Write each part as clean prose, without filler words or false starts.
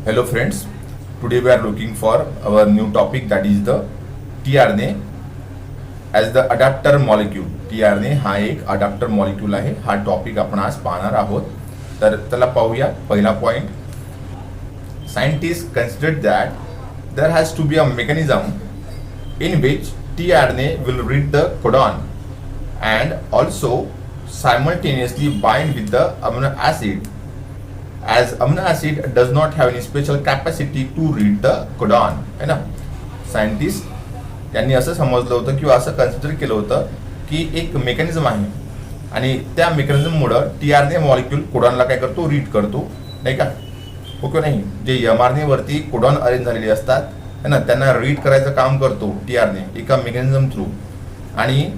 Hello friends, today we are looking for our new topic, that is the tRNA as the adapter molecule. tRNA हा एक adapter molecule आहे. हा topic आपण आज पाहणार आहोत. तर चला पाहूया. पहिला point, scientist considered that there has to be a mechanism in which tRNA will read the codon and also simultaneously bind with the amino acid, as amino acid does not have any special capacity to read the codon. है ना. Scientist यांनी असं समजलं होतं किंवा असं consider केलं होतं की एक मेकॅनिझम आहे आणि त्या मेकॅनिझममुळं tRNA मॉलिक्यूल कोडॉनला काय करतो, रीड करतो, नाही का. ओके नाही, जे mRNA वरती कोडॉन अरेंज झालेले असतात है ना, त्यांना रीड करायचं काम करतो tRNA एका मेकॅनिझम थ्रू, आणि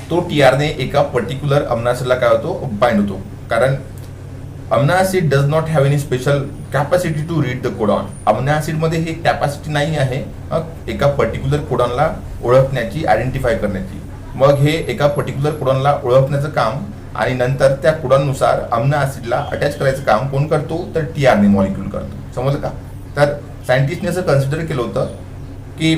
तो tRNA एका पर्टिक्युलर अमिनो ॲसिडला काय होतो, बाइंड होतो. कारण amino acid does not have any special capacity to read the codon. Amino ॲसिडमध्ये ही कॅपॅसिटी नाही आहे एका पर्टिक्युलर कोडॉनला ओळखण्याची, आयडेंटिफाय करण्याची. मग हे एका पर्टिक्युलर कोडॉनला ओळखण्याचं काम आणि नंतर त्या कोडॉननुसार अमिनो ॲसिडला अटॅच करायचं काम कोण करतो, तर tRNA मॉलिक्यूल करतो. समजलं का. तर सायंटिस्टने असं कन्सिडर केलं होतं की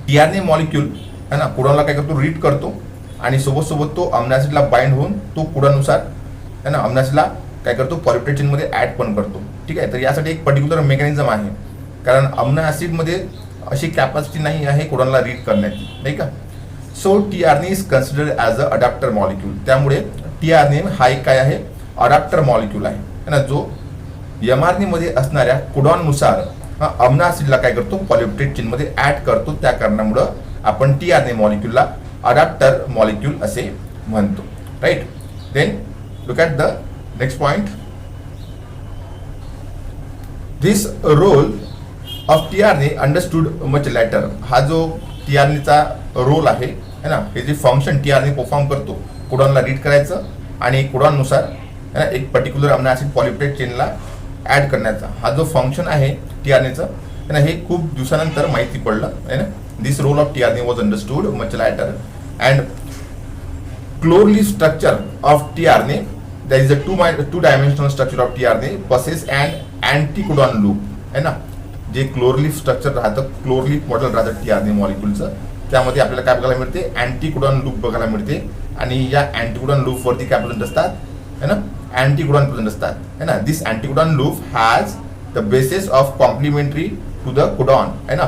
tRNA मॉलिक्यूल है ना कोडॉनला काय करतो, रीड करतो आणि सोबत तो अमिनो ॲसिडला बाइंड होऊन तो कोडॉननुसार है ना अमिनो ॲसिडला काय करतो, पॉलिपेप्टाइड चेनमध्ये ॲड पण करतो. ठीक आहे. तर यासाठी एक पर्टिक्युलर मेकॅनिझम आहे, कारण अमिनो ॲसिडमध्ये अशी कॅपॅसिटी नाही आहे कोडॉनला रीड करण्याची, नाही का. So tRNA is considered as a adapter molecule. त्यामुळे tRNA हा एक काय आहे, अडॅप्टर मॉलिक्यूल आहे ना, जो mRNA मध्ये असणाऱ्या कोडॉननुसार अमिनो ॲसिडला काय करतो, पॉलिपेप्टाइड चेनमध्ये ॲड करतो. त्या कारणामुळं आपण tRNA मॉलिक्यूलला अडॅप्टर मॉलिक्यूल असे म्हणतो. Right. Then look at the next point. This role of tRNA understood much later. हा जो tRNAचा रोल आहे है ना, हे जे फंक्शन tRNA परफॉर्म करतो, कोडॉनला रीड करायचं आणि कोडॉननुसार है ना एक पर्टिक्युलर अमिनो ॲसिड पॉलिपेप्टाइड चेनला ॲड करण्याचा, हा जो फंक्शन आहे tRNAचं है ना, हे खूप दिवसानंतर माहिती पडलं है ना. This role of tRNA was understood much later and clearly structure of tRNA. there is a two dimensional structure of tRNA possess an anticodon loop है ना. जे क्लोरली स्ट्रक्चर राहतं, क्लोरली मॉडेल राहतं tRNA मॉलिक्यूलचं, त्यामध्ये आपल्याला काय बघायला मिळते, अँटीकोडॉन लूप बघायला मिळते. आणि या अँटीकोडॉन लूप वरती काय प्रेझेंट असतात है ना, अँटीकोडॉन प्रेझेंट असतात है ना. This anticodon loop has the basis of complementary to the codon है ना.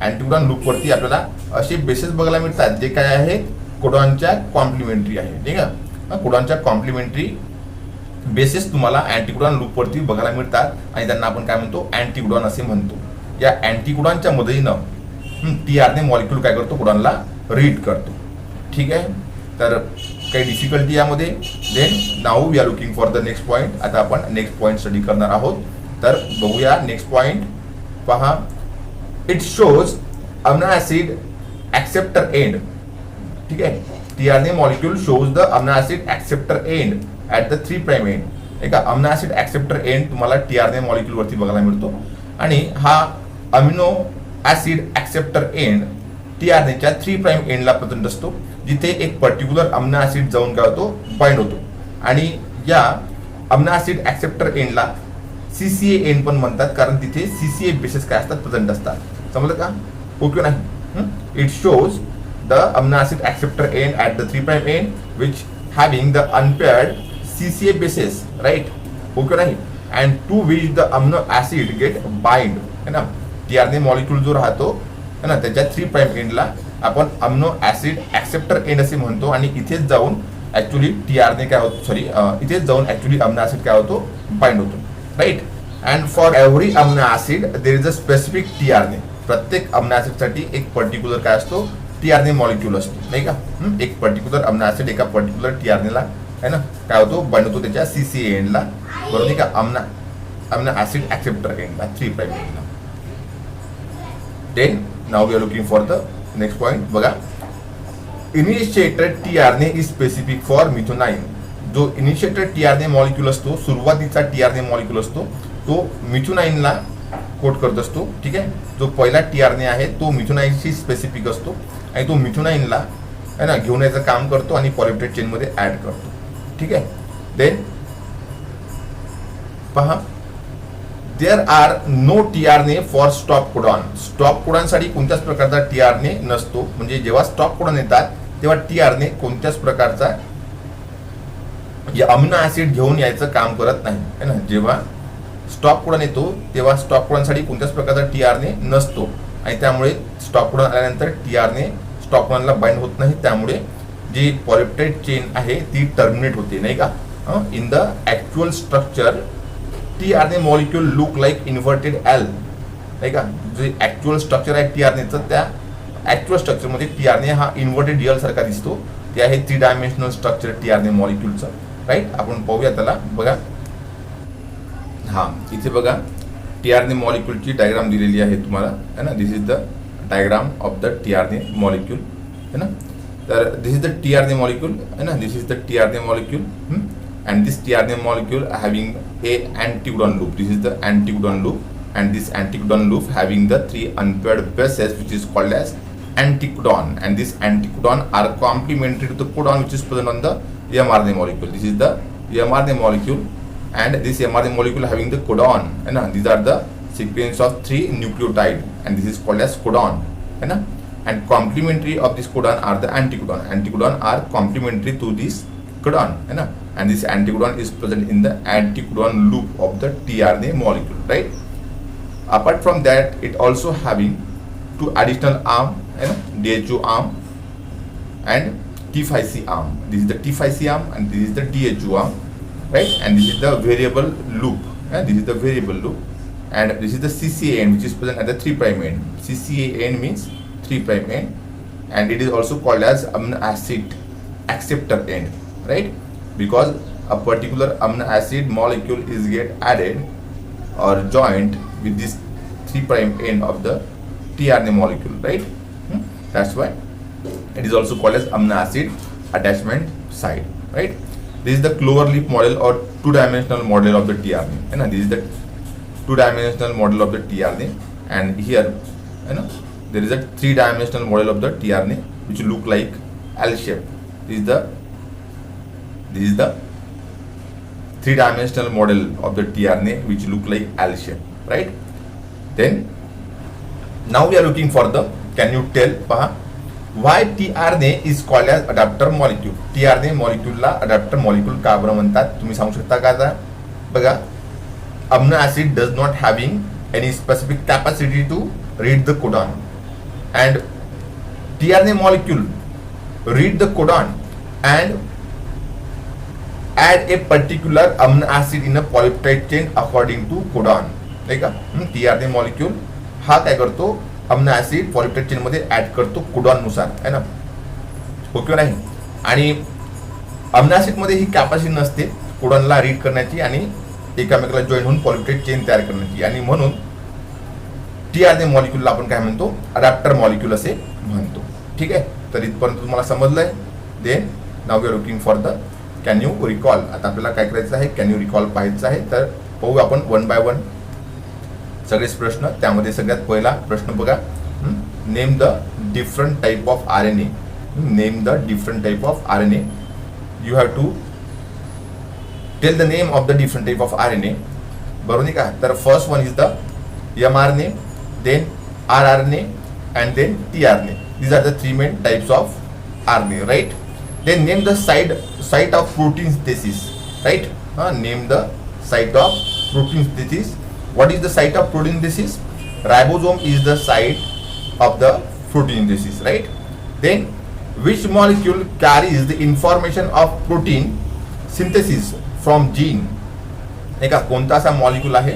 अँटीकोडॉन लूप वरती आपल्याला असे बेसिस बघायला मिळतात जे काय आहे, कोडॉनच्या कॉम्प्लिमेंटरी आहे, ठीक आहे. कोडॉनच्या कॉम्प्लिमेंटरी बेसिस तुम्हाला अँटीकोडॉन लूप वरती बघायला मिळतात आणि त्यांना आपण काय म्हणतो, अँटीकोडॉन असे म्हणतो. या अँटीकोडॉनच्या मदतीनं tRNA मॉलिक्यूल काय करतो, कोडॉनला रीड करतो. ठीक आहे. तर काही डिफिकल्टी यामध्ये. Then now we are looking for the next point. आता आपण नेक्स्ट पॉईंट स्टडी करणार आहोत. तर बघूया नेक्स्ट पॉईंट. पहा, it shows amino acid acceptor end. ठीक आहे. tRNA molecule shows the amino acid acceptor end at the 3' end. एका अमिनो ॲसिड ॲक्सेप्टर एंड तुम्हाला tRNA मॉलिक्यूल वरती बघायला मिळतो आणि हा अमिनो ॲसिड ॲक्सेप्टर एंड tRNAच्या 3' एंडला प्रेझेंट असतो, जिथे एक पर्टिक्युलर अमिनो ॲसिड जाऊन काय होतो, बाइंड होतो. आणि या अमिनो ॲसिड ॲक्सेप्टर एंडला CCA एंड पण म्हणतात, कारण तिथे CCA बेसिस काय असतात, प्रेझेंट असतात. समजलं का. ओके नाही. It shows the amino acid acceptor end at the 3' end which having the unpaired CCA basis, right? Okay नाही. And to which the amino acid get bind है ना. tRNA मॉलिक्यूल जो राहतो है ना, त्याच्या 3' एंडला आपण अमिनो ॲसिड ॲक्सेप्टर एंड असे म्हणतो. आणि इथेच जाऊन ऍक्च्युली tRNA काय होतो, इथेच जाऊन ऍक्च्युली अमिनो ॲसिड काय होतो, बाइंड होतो. Right. And for every amino acid there is a specific tRNA. प्रत्येक अमिनो ॲसिडसाठी एक पर्टिक्युलर काय असतो, tRNA मॉलिक्यूल असतो, नाही का. एक पर्टिक्युलर अमिनो ॲसिड एका पर्टिक्युलर tRNAला है ना काय होतो, बाइंड होतो त्याच्या CCA एंडला, बरोबर नाही का, अमिनो ॲसिड ॲक्सेप्टर एंडला 3' एंडला. Then now we are looking for the next point. बघा, initiated tRNA is specific for methionine. जो इनिशिएटेड tRNA मॉलिक्यूल असतो, सुरुवातीचा tRNA मॉलिक्यूल असतो, तो मिथोनाइनला कोट करत असतो. ठीक आहे. जो पहिला tRNA आहे तो मिथोनाइनशी स्पेसिफिक असतो आणि तो मिथोनाइनला है ना घेऊन याचं काम करतो आणि पॉलिपेप्टाइड चेनमध्ये ॲड करतो. ठीक आहे. देन पहा, there are no tRNA for stop codon. Stop कोडॉनसाठी कोणत्याच प्रकारचा टीआरएनए नसतो. म्हणजे जेव्हा स्टॉप कोडॉन येतात तेव्हा टीआरएनए कोणत्याच प्रकारचा अमिनो ऍसिड घेऊन यायचं काम करत नाही है ना. जेव्हा स्टॉप कोडॉन येतो तेव्हा स्टॉप कोडॉनसाठी कोणत्याच प्रकारचा टीआरएनए नसतो आणि त्यामुळे स्टॉप कोडॉन आल्यानंतर टीआरएनए स्टॉप कोडॉनला बाइंड होत नाही. त्यामुळे जी पॉलिपेप्टाइड चेन आहे ती टर्मिनेट होते नाही का. In the actual structure tRNA molecule look like inverted L नाही का. जे ऍक्च्युअल स्ट्रक्चर आहे टीआरएनएचं त्या ऍक्च्युअल स्ट्रक्चरमध्ये टीआरएनए हा इन्व्हर्टेड एल सारखा दिसतो. ते आहे 3 डायमेन्शनल स्ट्रक्चर टीआरएनए मॉलिक्यूलचं. राईट, आपण पाहूया त्याला. बघा हा इथे बघा टीआरएनए मॉलिक्यूलची डायग्राम दिलेली आहे तुम्हाला है ना. This is the diagram of the tRNA molecule है ना. तर this is the tRNA molecule है ना. This is the tRNA molecule and this tRNA molecule having a anticodon loop. This is the anticodon loop, and this anticodon loop having the 3 unpaired bases which is called as anticodon, and this anticodon are complementary to the codon which is present on the mRNA molecule. This is the mRNA molecule, and this mRNA molecule having the codon है ना. These are the sequence of 3 nucleotide and this is called as codon है ना. And complementary of this codon are the anticodon. Anticodon are complementary to this codon है ना. And this anticodon is present in the anticodon loop of the tRNA molecule, right? Apart from that, it also having 2 additional arm, है ना, DHO arm and T5C arm. This is the T5C arm and this is the DHO arm, right? And this is the variable loop. This is the variable loop, and this is the CCA end which is present at the 3' end. CCA end means 3' end, and it is also called as amino acid acceptor end, right? Because a particular amino acid molecule is get added or joined with this 3' end of the tRNA molecule, right? That's why it is also called as amino acid attachment site, right? This is the clover leaf model or 2-dimensional model of the tRNA, and this is the 2-dimensional model of the tRNA, and here you know there is a 3-dimensional model of the tRNA which look like L shape. This is the 3-dimensional model of the tRNA which look like L shape, right? Then now we are looking for the, can you tell पहा why tRNA is called as adapter molecule. tRNA molecule ला adapter molecule का बरं म्हणतात तुम्ही सांगू शकता का? आता बघा amino acid does not having any specific capacity to read the codon, and tRNA molecule read the codon and add a particular amino acid in a polypeptide chain according to codon नाही का. tRNA molecule हा काय करतो amino acid polypeptide chain मध्ये add करतो codon नुसार है ना. हो किंवा नाही. आणि अमिनो ऍसिड मध्ये ही कॅपॅसिटी नसते कोडॉनला रीड करण्याची आणि एकामेकाला जॉईन होऊन पॉलिपेप्टाइड चेन तयार करण्याची, आणि म्हणून टीआरएनए मॉलिक्यूलला आपण काय म्हणतो अडॅप्टर मॉलिक्यूल असे म्हणतो. ठीक आहे, तर इथपर्यंत तुम्हाला समजलंय. Then now we are looking for the can you recall. आता आपल्याला काय करायचं आहे, कॅन यू रिकॉल पाहायचं आहे. तर पाहू आपण 1 बाय 1 सगळेच प्रश्न. त्यामध्ये सगळ्यात पहिला प्रश्न बघा, name the different type of RNA. Name the different type of RNA. You have to tell the name of the different type of RNA. बरोबर नाही का. तर first one is the mRNA, then rRNA, and then tRNA. These are the 3 main types of RNA, right? Then name the site of protein synthesis, right? Name the site of protein synthesis. What is the site of protein synthesis? Ribosome is the site of the protein synthesis, right? Then which molecule carries the information of protein synthesis from gene? नाही का, कोणता असा molecule आहे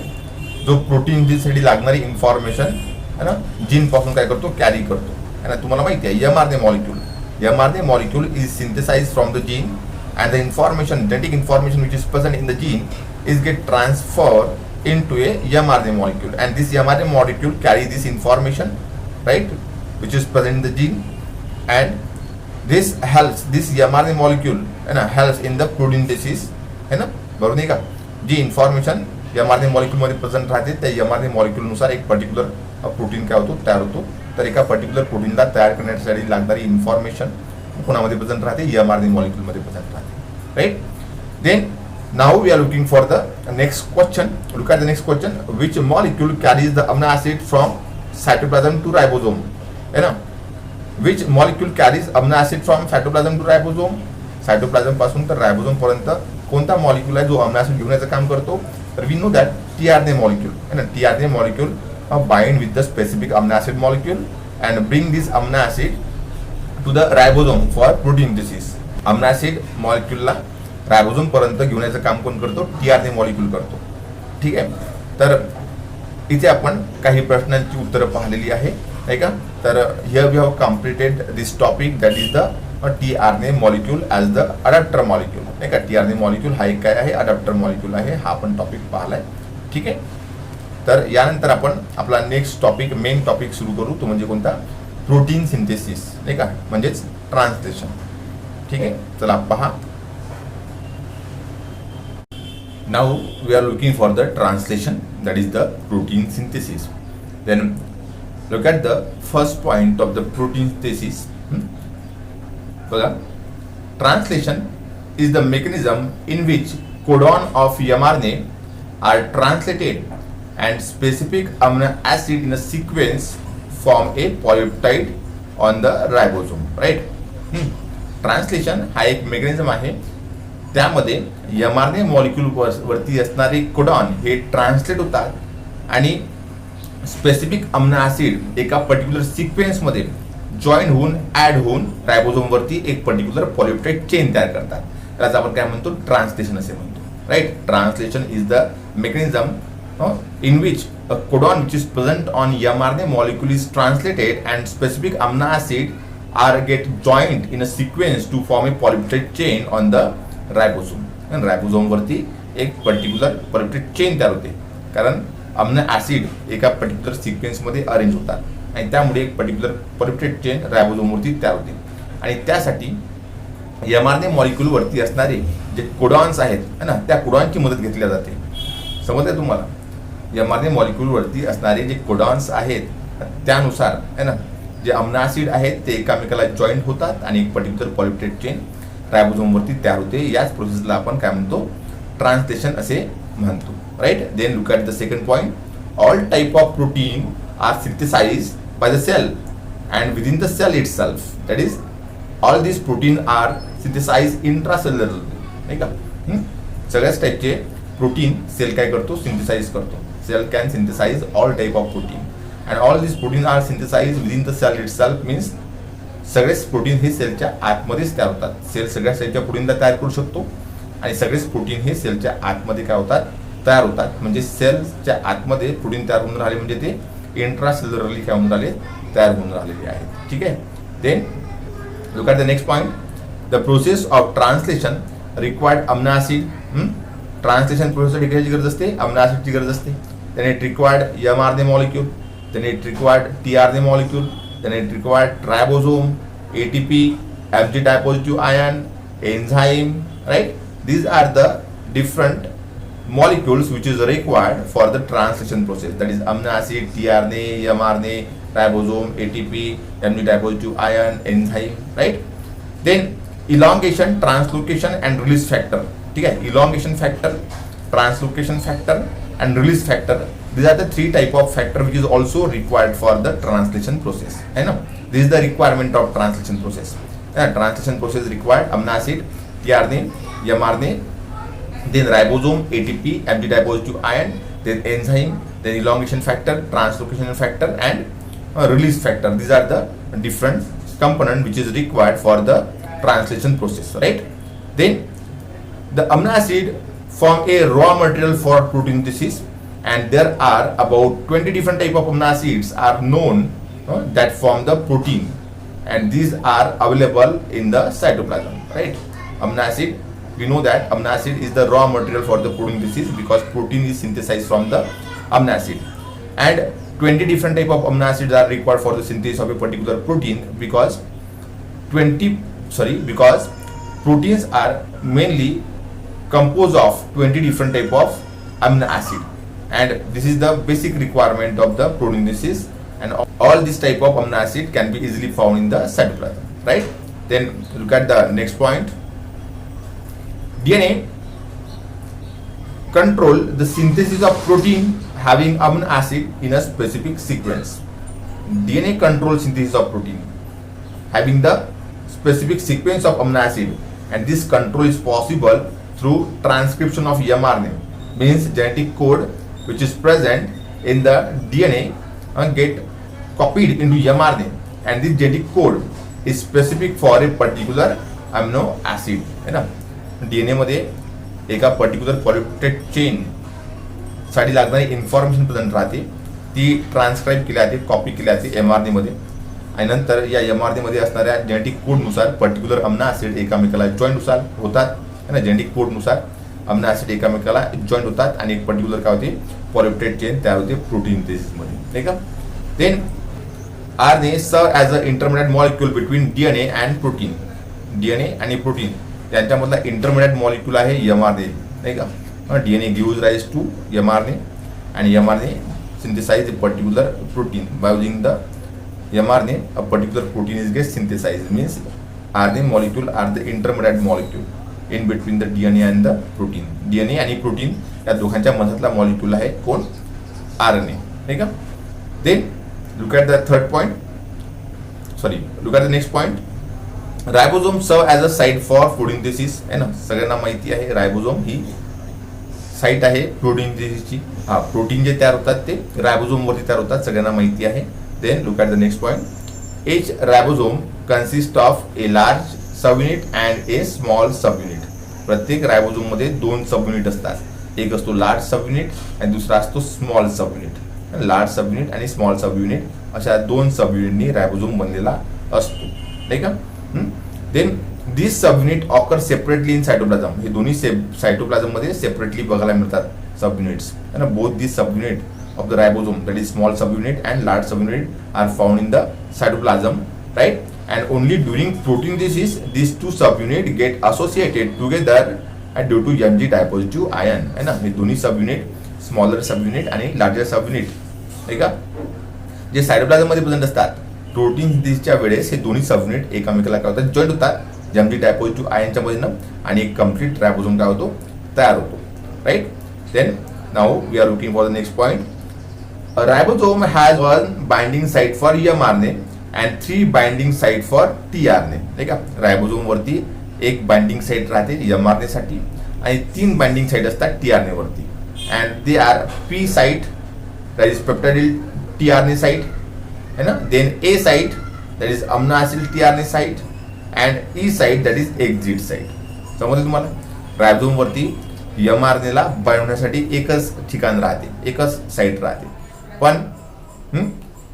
जो protein साठी लागणारी information है ना जीन पासून काय करतो कॅरी करतो है ना. तुम्हाला माहिती आहे mRNA molecule. mRNA molecule is synthesized from the gene, and the information, genetic information which is present in the gene is get transferred into a mRNA molecule, and this mRNA molecule carry this information, right, which is present in the gene, and this helps, this mRNA molecule है ना helps in the protein synthesis है ना. बरोबर नाही का. जी information mRNA molecule मध्ये present राहते त्या mRNA मॉलिक्यूल नुसार एक पर्टिक्युलर प्रोटीन काय होतो तयार होतो. तर एका पर्टिक्युलर प्रोटीनला तयार करण्यासाठी लागणारी इन्फॉर्मेशन कोणामध्ये प्रेझेंट राहते mRNA मॉलिक्यूल मध्ये प्रेझेंट राहते, right. Then Now we are looking for the next question. Look at the next question. Which molecule carries the amino acid from cytoplasm to ribosome? है ना? Which molecule carries amino acid from cytoplasm to ribosome? Cytoplasm पासून तर ribosome पर्यंत कोणता molecule आहे जो amino acid घेऊन याचं काम करतो? तर we know that tRNA molecule है ना. TRNA molecule bind with the specific amino acid molecule and bring this amino acid to the ribosome for protein synthesis. Amino acid मॉलिक्यूलला रायबोझोम पर्यंत घेऊन याचं काम कोण करतो? टीआरएनए मॉलिक्यूल करतो. ठीक आहे. तर इथे आपण काही प्रश्नांची उत्तरं पाहिलेली आहे नाही का. तर here we have completed this topic that is the tRNA molecule as the adapter molecule नाही का. टीआरएनए मॉलिक्यूल हा एक काय आहे? अडॅप्टर मॉलिक्यूल आहे. हा आपण टॉपिक पाहिलाय. ठीक आहे. तर यानंतर आपण आपला नेक्स्ट टॉपिक मेन टॉपिक सुरू करू. तो म्हणजे कोणता? प्रोटीन सिंथेसिस नाही का, म्हणजेच ट्रान्सलेशन. ठीक आहे. चला पहा. Now we are looking for the translation, that is the protein synthesis. Then look at the first point of the protein synthesis. Translation is the mechanism in which codon of mRNA are translated and specific amino acid in a sequence form a polypeptide on the ribosome. Right? Translation हा एक mechanism आहे. त्यामध्ये mRNA molecule वरती असणारे codon हे translate होतात आणि specific amino acid एका पर्टिक्युलर सिक्वेन्समध्ये जॉईन होऊन ऍड होऊन रायबोझोम वरती एक पर्टिक्युलर पॉलिपेप्टाइड चेन तयार करतात. त्याला आपण काय म्हणतो? ट्रान्सलेशन असे म्हणतो. Right. Translation is the mechanism in which a codon which is present on mRNA molecule is translated and specific amino acid are get joined in a sequence to form a polypeptide chain on the ribosome. Ribosome वरती एक particular polypeptide chain तयार होते कारण amino acid एका particular sequence मध्ये arrange होतात आणि त्यामुळे एक पर्टिक्युलर पॉलिपेप्टाइड चेन रायबोझोम वरती तयार होते. आणि त्यासाठी mRNA मॉलिक्यूल वरती असणारे जे कोडॉन्स आहेत है ना, त्या कोडॉनची मदत घेतली जाते. समजतंय तुम्हाला? mRNA मॉलिक्यूल वरती असणारे जे कोडॉन्स आहेत त्यानुसार है ना जे अमिनो ऍसिड आहेत ते एकामेकाला जॉईंट होतात आणि एक पर्टिक्युलर पॉलिपेप्टाइड चेन रायबोझोम वरती तयार होते. याच प्रोसेसला आपण काय म्हणतो? ट्रान्सलेशन असे म्हणतो. Right. Then look at the second point. All type of protein are synthesized by the cell and within the cell itself. That is all this protein are synthesized intracellularly नाही का. सगळ्याच टाईपचे प्रोटीन सेल काय करतो? Synthesize करतो. Cell can synthesize all type of protein and all this protein are synthesize within the cell itself. Means सगळेच protein हे सेलच्या आतमध्येच तयार होतात. सेल सगळ्या सेलच्या प्रोटीनला तयार करू शकतो आणि सगळेच प्रोटीन हे सेलच्या आतमध्ये काय होतात? तयार होतात. म्हणजे सेलच्या आतमध्ये प्रोटीन तयार होऊन राहिले म्हणजे ते इंट्रासेल्युलरली काय होऊन राहिले? तयार होऊन राहिलेले आहेत. ठीक आहे. Then look at the next point. The process of translation required amino acid. Translation प्रोसेससाठी कशाची गरज असते? अमिनो ऍसिडची गरज असते. Then it required mRNA molecule. Then it required tRNA molecule. Then it required ribosome, ATP, Fg dipositive ion, enzyme, right? These are the different molecules which is required for the translation process. That is amino acid, tRNA, mRNA, ribosome, ATP, Fg dipositive ion, enzyme, right? Then elongation, translocation and release factor. ठीक है? Elongation factor, translocation factor and release factor. These are the three type of factor which is also required for the translation process. है ना? This is the requirement of translation process. Translation process required amino acid, tRNA, mRNA, then ribosome, ATP, Fg dipositive ion, then enzyme, then elongation factor, translocation factor, and release factor. These are the different component which is required for the translation process. Right? Then the amino acid form a raw material for protein synthesis. And there are about 20 different type of amino acids are known that form the protein, and these are available in the cytoplasm. Right? Amino acid, we know that amino acid is the raw material for the protein synthesis because protein is synthesized from the amino acid, and 20 different type of amino acids are required for the synthesis of a particular protein because proteins are mainly composed of 20 different type of amino acid. And this is the basic requirement of the protein synthesis, and all this type of amino acid can be easily found in the cytoplasm. Right? Then look at the next point. DNA control the synthesis of protein having amino acid in a specific sequence. DNA control synthesis of protein having the specific sequence of amino acid, and this control is possible through transcription of mRNA, means genetic code which is present in the DNA and get copied into mRNA, and this genetic code is specific for a particular amino acid है ना. DNA मध्ये एका particular polypeptide chain साठी लागणारी information present राहते, ती transcribe केली जाते, कॉपी केली जाते mRNA मध्ये, आणि नंतर या mRNA मध्ये असणाऱ्या जेनेटिक कोडनुसार पर्टिक्युलर अमिनो ऍसिड एकामेकाला जॉईंट होतात है ना. जेनेटिक कोडनुसार अमिनो ऍसिड एकामेकाला जॉईंट होतात आणि एक पर्टिक्युलर काय होते पॉलिपेप्टाइड चेन तयार होते प्रोटीन सिंथेसिस मध्ये, ठीक आहे. Then RNA serve as a intermediate molecule between DNA and protein. DNA आणि प्रोटीन यांच्यामधला इंटरमिडिएट मॉलिक्यूल आहे mRNA, नाही का. DNA gives rise to mRNA and mRNA synthesize a particular protein by using the mRNA. A particular protein is get synthesized, means RNA molecule are the intermediate molecule in between the DNA and the protein. DNA आणि protein या दोघांच्या मधातला molecule आहे कोण, RNA, ठीक आहे. Then look at the third point, look at the next point. रायबोसोम सर्व as a site for photosynthesis आहे ना. सगळ्यांना माहिती आहे रायबोसोम ही साइट आहे फोटोसिंथेसिसची. हा, प्रोटीन जे तयार होतात ते रायबोसोम वरती तयार होतात, सगळ्यांना माहिती आहे. Then look at the next point. Each ribosome consist of a large sub unit and a small sub unit. प्रत्येक रायबोसोम मध्ये दोन सब युनिट असतात, एक असतो लार्ज सब युनिट आणि दुसरा असतो स्मॉल सब युनिट. लार्ज सब युनिट आणि स्मॉल सब युनिट अशा दोन सब युनिटनी रायबोसोम बनलेला असतो, नाही का. Then this sub unit occur separately in cytoplasm. हे दोन्ही सायटोप्लाझम मध्ये सेपरेटली बघायला मिळतात सब युनिट्स है ना. Both this sub unit of the ribosome, that is small sub unit and large sub unit, are found in the cytoplasm, right. And only during protein synthesis this two subunit get associated together due to Mg dipositive ion है ना. हे दोन्ही subunit, smaller sub unit आणि larger subunit, नाही का, जे cytoplasm मध्ये present असतात, प्रोटीन सिंथेसिसच्या वेळेस हे दोन्ही सब युनिट एकामेकाला काय होतात, जॉईंट होतात Mg डायपॉझिटिव्ह आयनच्या मधून, आणि एक कंप्लीट रायबोसोम काय होतो, तयार होतो, right. Then now we are looking for the next point. A ribosome has one binding site for mRNA and 3 binding site for tRNA, नाही का. रायबोसोम वरती एक बाइंडिंग साइट राहते mRNA साठी आणि 3 बाइंडिंग साइट असतात tRNA वरती, and they are P site, that is peptidyl tRNA site है ना. Then A site, that is amino acyl tRNA site, and E site, that is exit site. समजलं तुम्हाला. रायबोसोम वरती mRNA ला बनवण्यासाठी एकच ठिकाण राहते, एकच साइट राहते, पण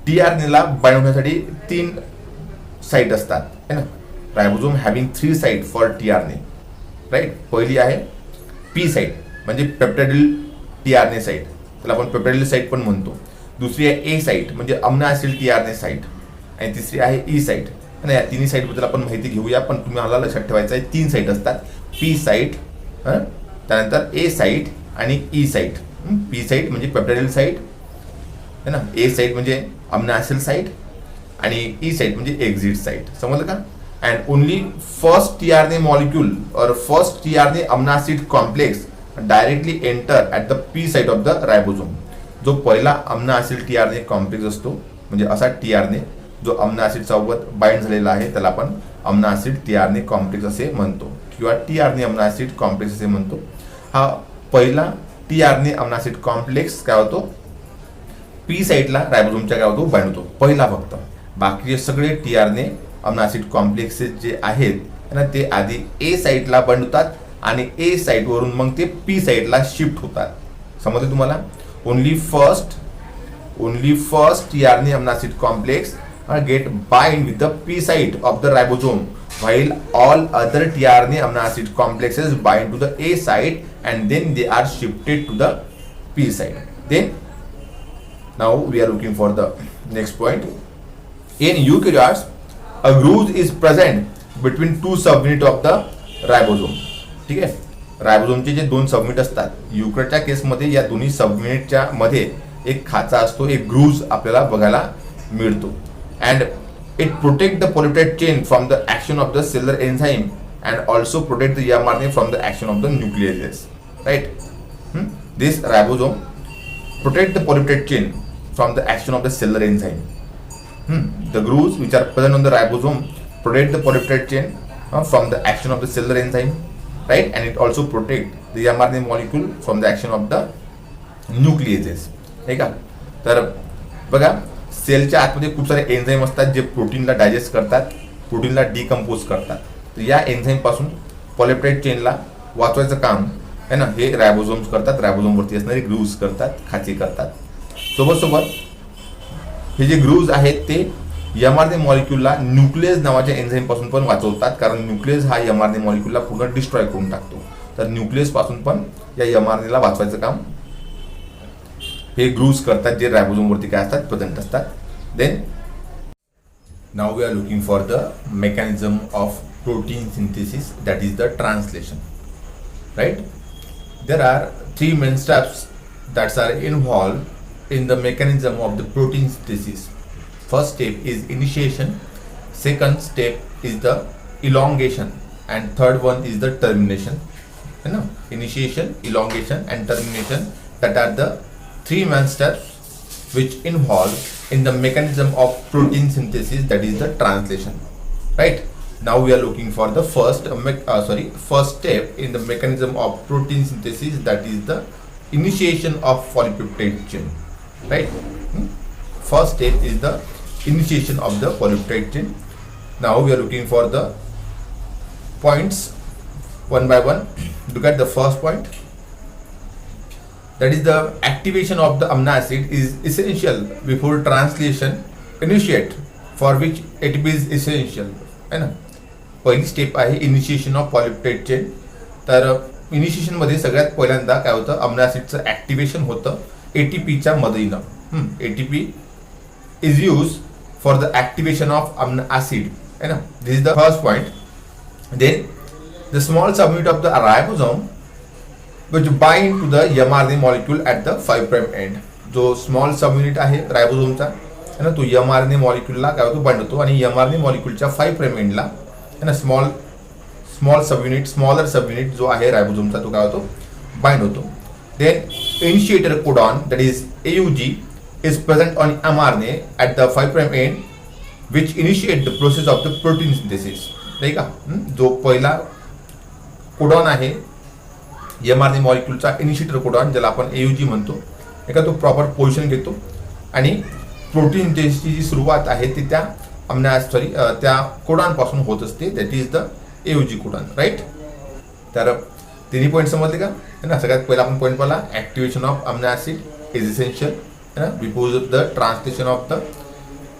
tRNA ला बनवण्यासाठी 3 साइट असतात है ना. Ribosome having 3 site for tRNA, right. पहिली आहे P साइट म्हणजे पेप्टाइडिल tRNA साइट, त्याला आपण पेप्टाइडिल साइट पण म्हणतो. दुसरी आहे A साइट म्हणजे अमिनो ऍसिड tRNA साइट, आणि तिसरी आहे E साइट. आणि या तिन्ही साइट बद्दल आपण माहिती घेऊया, पण तुम्हाला लक्षात ठेवायचं आहे 3 साइट असतात, P साइट, त्यानंतर A साइट आणि E साइट. P साइट म्हणजे पेप्टाइडिल साइट है ना, A साइट म्हणजे अमिनो ऍसिड साइट, आणि E साइट म्हणजे एक्झिट साइट. समजलं का. And only first tRNA molecule और first tRNA amino acid complex directly enter at the P site of the ribosome. जो पहिला अमिनो ऍसिड tRNA कॉम्प्लेक्स असतो, म्हणजे असा tRNA जो अमिनो ऍसिड सोबत बाइंड झालेला आहे, त्याला आपण अमिनो ऍसिड tRNA कॉम्प्लेक्स असे म्हणतो, किंवा tRNA अमिनो ऍसिड कॉम्प्लेक्स असे म्हणतो. हा पहिला tRNA अमिनो ऍसिड कॉम्प्लेक्स काय होतो, P साइटला रायबोसोमच्या काय होतो, बाइंड होतो, पहिला फक्त. बाकीचे सगळे tRNA अमिनो ऍसिड कॉम्प्लेक्सेस जे आहेत ना, ते आधी A साइटला बाइंड होतात आणि A साइट वरून मग ते P साइटला शिफ्ट होतात. समजलं तुम्हाला. Only first tRNA amino acid complex get bind with the P site of the ribosome, while all other tRNA amino acid complexes bind to the A site and then they are shifted to the P site. Then now we are looking for the next point. In eukaryotes, a groove is present between 2 subunits of the ribosome. ठीक आहे. रायबोसोमचे जे 2 submit असतात, युकॅरियोटच्या केसमध्ये या दोन्ही सबमिटच्या मध्ये एक खाचा असतो, एक ग्रूव्ज आपल्याला बघायला मिळतो. And it protect the polypeptide chain from the action of the cellular enzyme and also protect the mRNA from the action of the nucleases, right. This ribosome protect the polypeptide chain from the action of the cellular enzyme. The grooves which are present on the ribosome protect the polypeptide chain from the action of the cellular enzyme, right? And it also protect the mRNA molecule from the action of the nucleases. ठीक आहे. तर बघा, सेलच्या आतमध्ये खूप सारे enzyme असतात जे प्रोटीनला डायजेस्ट करतात, प्रोटीनला डिकम्पोज करतात. तर या एन्झाईम पासून पॉलिपेप्टाइड चेनला वाचवायचं काम है ना, हे रायबोसोम्स करतात. रायबोसोमवरती असणारे ग्रूव्ज करतात, खाची करतात. सोबत हे जे ग्रूव्ज आहेत ते mRNA मॉलिक्यूलला न्यूक्लियस नावाच्या एन्झाईम पासून पण वाचवतात, कारण न्यूक्लियस हा mRNA मॉलिक्यूलला पूर्ण डिस्ट्रॉय करून टाकतो. तर न्यूक्लियस पासून पण या mRNAला वाचवायचं काम हे ग्रूव्ज करतात, जे रायबोसोमवरती काय असतात, प्रेझेंट असतात. Then now we are looking for the mechanism of protein synthesis, that is the translation. Right, there are three main steps that are involved in the mechanism of the protein synthesis. First step is initiation, second step is the elongation, and third one is the termination. You know, initiation, elongation and termination, that are the three main steps which involve in the mechanism of protein synthesis, that is the translation. Right? Now we are looking for the first step in the mechanism of protein synthesis, that is the initiation of polypeptide chain. Right? First step is the initiation of the polypeptide chain. Now we are looking for the points one by one. Look at the first point. That is the activation of the amino acid is essential before translation initiate, for which ATP is essential. है ना, पहिली step आहे initiation of polypeptide chain. तर initiation मध्ये सगळ्यात पहिल्यांदा काय होतं, अमिनो ऍसिडचं ऍक्टिव्हेशन होतं एटीपीच्या मदतीनं. ATP is use for the activation of amino acid, है ना. This is the first point. Then the small subunit of the ribosome which bind to the mRNA molecule at the 5' end. जो small subunit आहे रायबोसोमचा, है ना, तो mRNA मॉलिक्यूलला काय होतो, bind होतो. आणि mRNA मॉलिक्यूलच्या 5' एंडला, है ना, स्मॉल सबयुनिट, स्मॉलर सबयुनिट जो आहे रायबोसोमचा, तो काय होतो, बाइंड होतो. Then initiator codon, that is AUG, is present on mRNA at the 5' end, which initiate the process of the protein synthesis. नाही का, जो पहिला कोडॉन आहे mRNA मॉलिक्यूलचा इनिशिएटर कोडॉन, ज्याला आपण AUG म्हणतो, एका तो प्रॉपर पोझिशन घेतो आणि प्रोटीन सिंथेसिसची जी सुरुवात आहे ती त्या त्या कोडॉन पासून होत असते. That is the AUG codon. Right, तर तिन्ही पॉईंट समजले का, है ना. सगळ्यात पहिला आपण पॉईंट पाहिला, activation of amino acid is essential, है ना, before the translation of the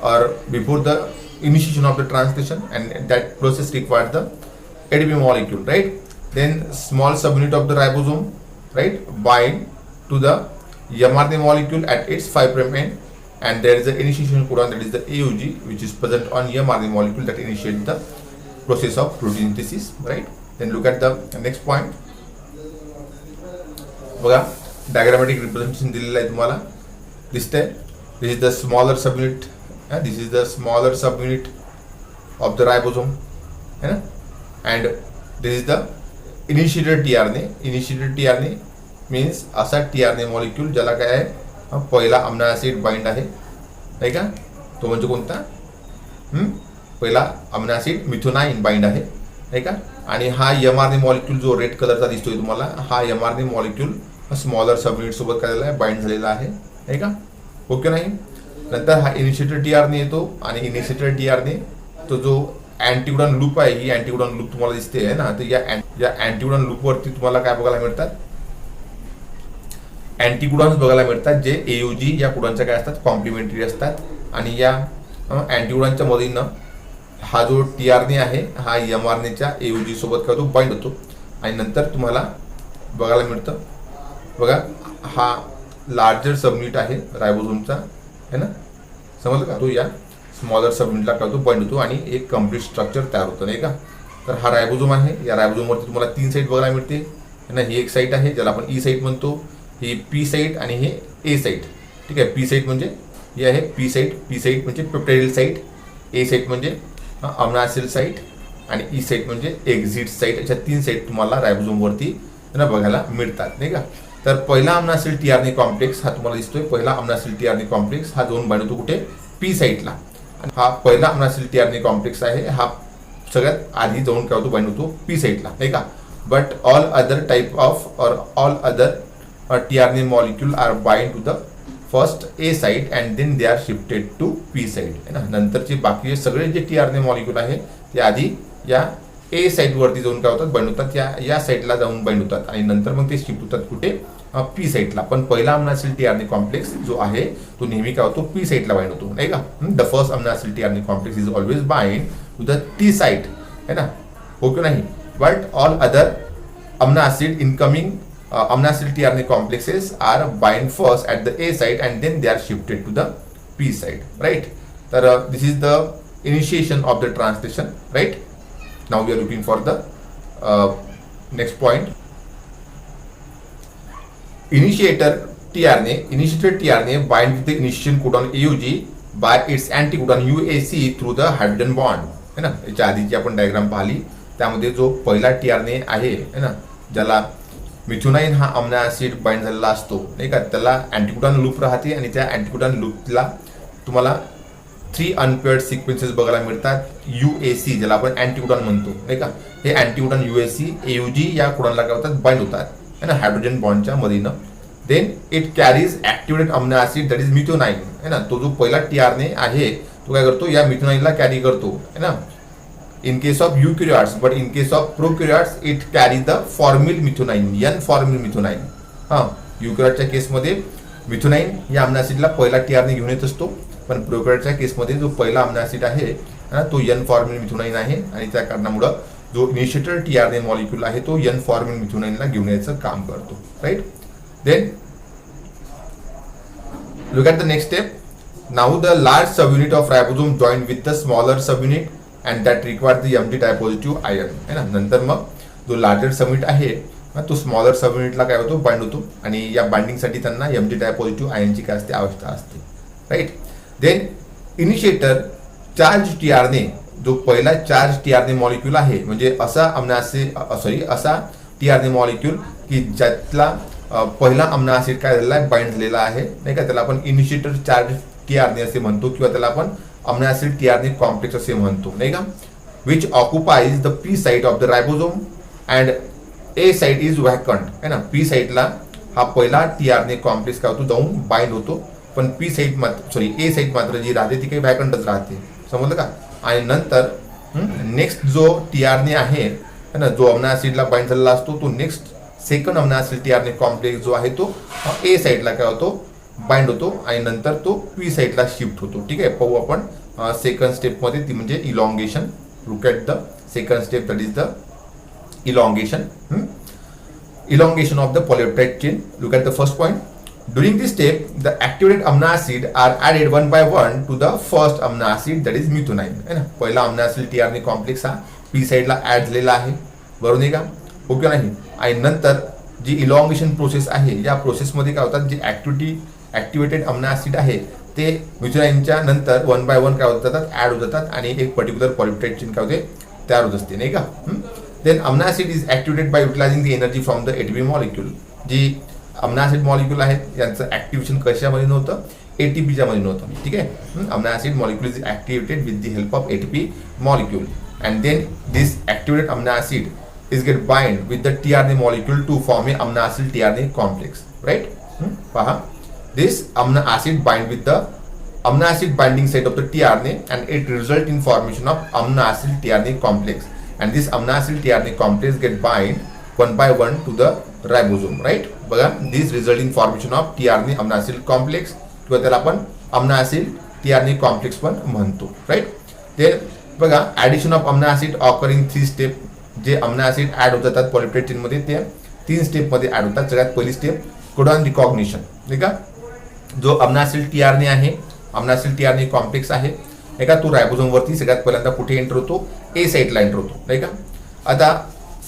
or before the initiation of the translation, and that process required the ATP molecule, right? Then small subunit of the ribosome, right, bind to the mRNA molecule at its 5' end, and there is the initiation codon, that is the AUG, which is present on mRNA molecule that initiates the process of protein synthesis, right? Then look at the next point. बघा, diagrammatic representation दिलेला आहे तुम्हाला, दिसतंय. This is the smaller subunit. This is the smaller subunit of the ribosome, है ना, and this is the initiated tRNA. Initiated tRNA means असा tRNA molecule ज्याला काय आहे, पहिला अमिनो ऍसिड बाइंड आहे, नाही का. तो म्हणजे कोणता, पहिला अमिनो ऍसिड मिथोनाइन बाइंड आहे, नाही का. आणि हा mRNA मॉलिक्यूल जो रेड कलरचा दिसतोय तुम्हाला, हा mRNA मॉलिक्यूल स्मॉलर सबयुनिट सोबत काय झालेला आहे, बाइंड झालेला आहे, नाही का. ओके नाही. नंतर हा इनिशिएटेड tRNA येतो, आणि इनिशिएटेड tRNA तो जो अँटीकोडॉन लूप आहे, ही अँटीकोडॉन लूप तुम्हाला दिसते आहे ना, तर या अँटीकोडॉन लूपवरती तुम्हाला काय बघायला मिळतात, अँटीकोडॉन्स बघायला मिळतात, जे AUG या कोडॉनच्या काय असतात, कॉम्प्लिमेंटरी असतात. आणि या अँटीकोडॉनच्या मदतीनं हा जो tRNA आहे, हा mRNAच्या AUG सोबत काय होतो, बाइंड होतो. आणि नंतर तुम्हाला बघायला मिळतं, बघा, हा लार्जर सबयुनिट आहे रायबोसोमचा, है ना, समजलं का. तो या स्मॉलर सबयुनिटला काय होतो, बाइंड होतो, आणि एक कम्प्लीट स्ट्रक्चर तयार होतं, नाही का. तर हा रायबोसोम आहे. या रायबोसोमवरती तुम्हाला 3 साईट बघायला मिळते, है ना. ही एक साईट आहे ज्याला आपण E साईट म्हणतो, ही P साईट, आणि हे A साईट. ठीक आहे. P साईट म्हणजे ही आहे P साईट म्हणजे पेप्टाइड साईट, A साईट म्हणजे अमिनो ऍसिड साईट, आणि E साईट म्हणजे एक्झिट साईट. अशा 3 साईट तुम्हाला रायबोसोमवरती बघायला मिळतात, नाही का. तर पहिला अम्नासिल टीआरएनए कॉम्प्लेक्स हा तुम्हाला दिसतोय, पहिला अम्नासिल टीआरएनए कॉम्प्लेक्स हा जाऊन बांधतो कुठे, पी साईटला. हा पहिला अम्नासिल टीआरएनए कॉम्प्लेक्स आहे, हा सगळ्यात आधी जाऊन काय होतो, बांधतो पी साईटला, नाही का. But all other type of और all other tRNA molecule are bind to the first A site and then they are shifted to P site, है ना. नंतरचे बाकी सगळे जे टीआरएनए मॉलिक्यूल आहे ते आधी या ए साइट वरती जाऊन काय होतात, बाइंड होतात, या साइटला जाऊन बाइंड होतात आणि नंतर मग ते शिफ्ट होतात कुठे, पी साइटला. पण पहिला अम्नासिल टीआरएनए कॉम्प्लेक्स जो आहे तो नेहमी काय होतो, पी साइटला बाइंड होतो, नाही का. The first aminoacyl tRNA complex is always bind to the T site, है ना, हो क्यों नहीं. But all other amino acid incoming amino acid tRNA complexes are bind first at the A site and then they are shifted to the P site, right. This is the initiation of the translation, right. Now we are looking for the next point. Initiated tRNA bind with the initiation codon AUG by its anticodon UAC through the hydrogen bond, है ना. याच्या आधीची आपण diagram पाहिली, त्यामध्ये जो पहिला tRNA आहे, है ना, ज्याला मिथुनाइन हा अम्नो ऍसिड बाइंड झालेला असतो, नाही का, त्याला अँटीकोडॉन लूप राहते आणि त्या अँटीकोडॉन लूपला तुम्हाला 3 अनपेअर्ड सिक्वेन्सेस बघायला मिळतात. UAC ज्याला आपण अँटीकोडॉन म्हणतो, नाही का. हे अँटीकोडॉन UAC AUG या कोडॉनला काय होतात, बाइंड होतात, है ना, हायड्रोजन बॉन्डच्या मदतीनं. Then it carries activated amino acid that is methionine, है ना. तो जो पहिला टीआरएनए आहे तो काय करतो, या मिथुनाइनला कॅरी करतो, है ना. In case of eukaryotes, but in case of prokaryotes, it carries the formyl methionine, N-formyl methionine. युकॅरियोटच्या केसमध्ये मिथुनाइन या अम्नो ऍसिडला पहिला टीआरएनए घेऊन येत असतो, पण प्रोकॅरियोटच्या केसमध्ये जो पहिला अम्नो ऍसिड आहे तो N-formyl methionine आहे आणि त्या कारणामुळे जो इनिशिएटर टीआरएनए मॉलिक्यूल आहे तो N-formyl methionine ला घेऊन यायचं काम करतो, right. Then look at the next step. Now the large subunit of ribosome joined with the smaller subunit and that requires the empty dipositive ion, है ना. नंतर मग जो लार्जर सबयुनिट आहे तो स्मॉलर सबयुनिटला काय होतो, बाइंड होतो आणि या बाइंडिंगसाठी त्यांना एम्प्टी डायपॉझिटिव्ह आयनची काय असते, आवश्यकता असते, right. Then initiator charge tRNA, जो पहिला चार्ज टीआरएनए मॉलिक्यूल आहे, म्हणजे असा असा टीआरएनए मॉलिक्यूल की ज्यातला पहिला अम्नो ऍसिड काय झालेला आहे, बाइंड झालेला आहे, नाही का. त्याला आपण इनिशिएटर चार्ज टीआरएनए असे म्हणतो किंवा त्याला आपण अम्नो ऍसिड टीआरएनए कॉम्प्लेक्स असे म्हणतो, नाही का. Which occupies the P site of the ribosome and A site is vacant, है ना. पी साइटला हा पहिला टीआरएनए कॉम्प्लेक्स काय होतो, जाऊन बाइंड होतो, पण पी साइट ए साइट मात्र जी राहते ती काही व्हॅकंटच राहते, समजलं का. आणि नंतर नेक्स्ट जो टीआरएनए आहे, है ना, जो अम्नो ऍसिडला बाइंड झालेला असतो, तो next second amino acid tRNA complex जो आहे तो ए साइटला काय होतो, बाइंड होतो आणि नंतर तो पी साइटला शिफ्ट होतो, ठीक आहे. पाहू आपण सेकंड स्टेप मध्ये, ती म्हणजे elongation. Look at the second step, that is the elongation of the polypeptide chain. Look at the first point. During this step, the activated amino acid are added one by one to the first amino acid, that is methionine, है ना. पहिला अम्नो acid tRNA complex हा P साइडला add झालेला आहे, बरोबर नाही का, ओके नाही. आणि नंतर जी इलॉंगेशन प्रोसेस आहे, या प्रोसेसमध्ये काय होतात, जे ऍक्टिव्हेटेड अम्नो ऍसिड आहे ते मिथ्योनाइनच्या नंतर वन बाय वन काय होत जातात, ऍड होत जातात आणि एक पर्टिक्युलर पॉलिपेप्टाइड चेन काय होते, तयार होत असते, नाही का. Then amino acid is activated by utilizing the energy from the ATP molecule. जी अम्नो ऍसिड मॉलिक्यूल आहेत यांचं ऍक्टिव्हेशन कशामध्ये नव्हतं, एटीपीच्या मध्ये नव्हतं, ठीक आहे. Amino acid molecule is activated with the help of ATP molecule and then this activated amino acid is get bind with the tRNA molecule to form a amino acid tRNA complex, right. Paha, this amino acid bind with the amino acid binding site of the tRNA and it result in formation of amino acid tRNA complex, and this amino acid tRNA complex get bind one by one to the ribosome, right. बघा, this result in formation of tRNA amino acid complex किंवा त्याला आपण amino acid tRNA complex पण म्हणतो, right. then बघा, addition of amino acid occur in 3 step. जे अम्नो acid add होत जातात पॉलिपेप्टाइड चेन मध्ये, ते 3 स्टेप मध्ये ऍड होतात. सगळ्यात पहिली स्टेप कोडॉन रिकॉग्निशन, नाही का. जो अम्नो ऍसिड टीआरएनए आहे, अम्नो ऍसिड टीआरएनए कॉम्प्लेक्स आहे, नाही का, तो रायबोसोम वरती सगळ्यात पहिल्यांदा कुठे एंटर होतो, ए साइटला एंटर होतो, नाही का. आता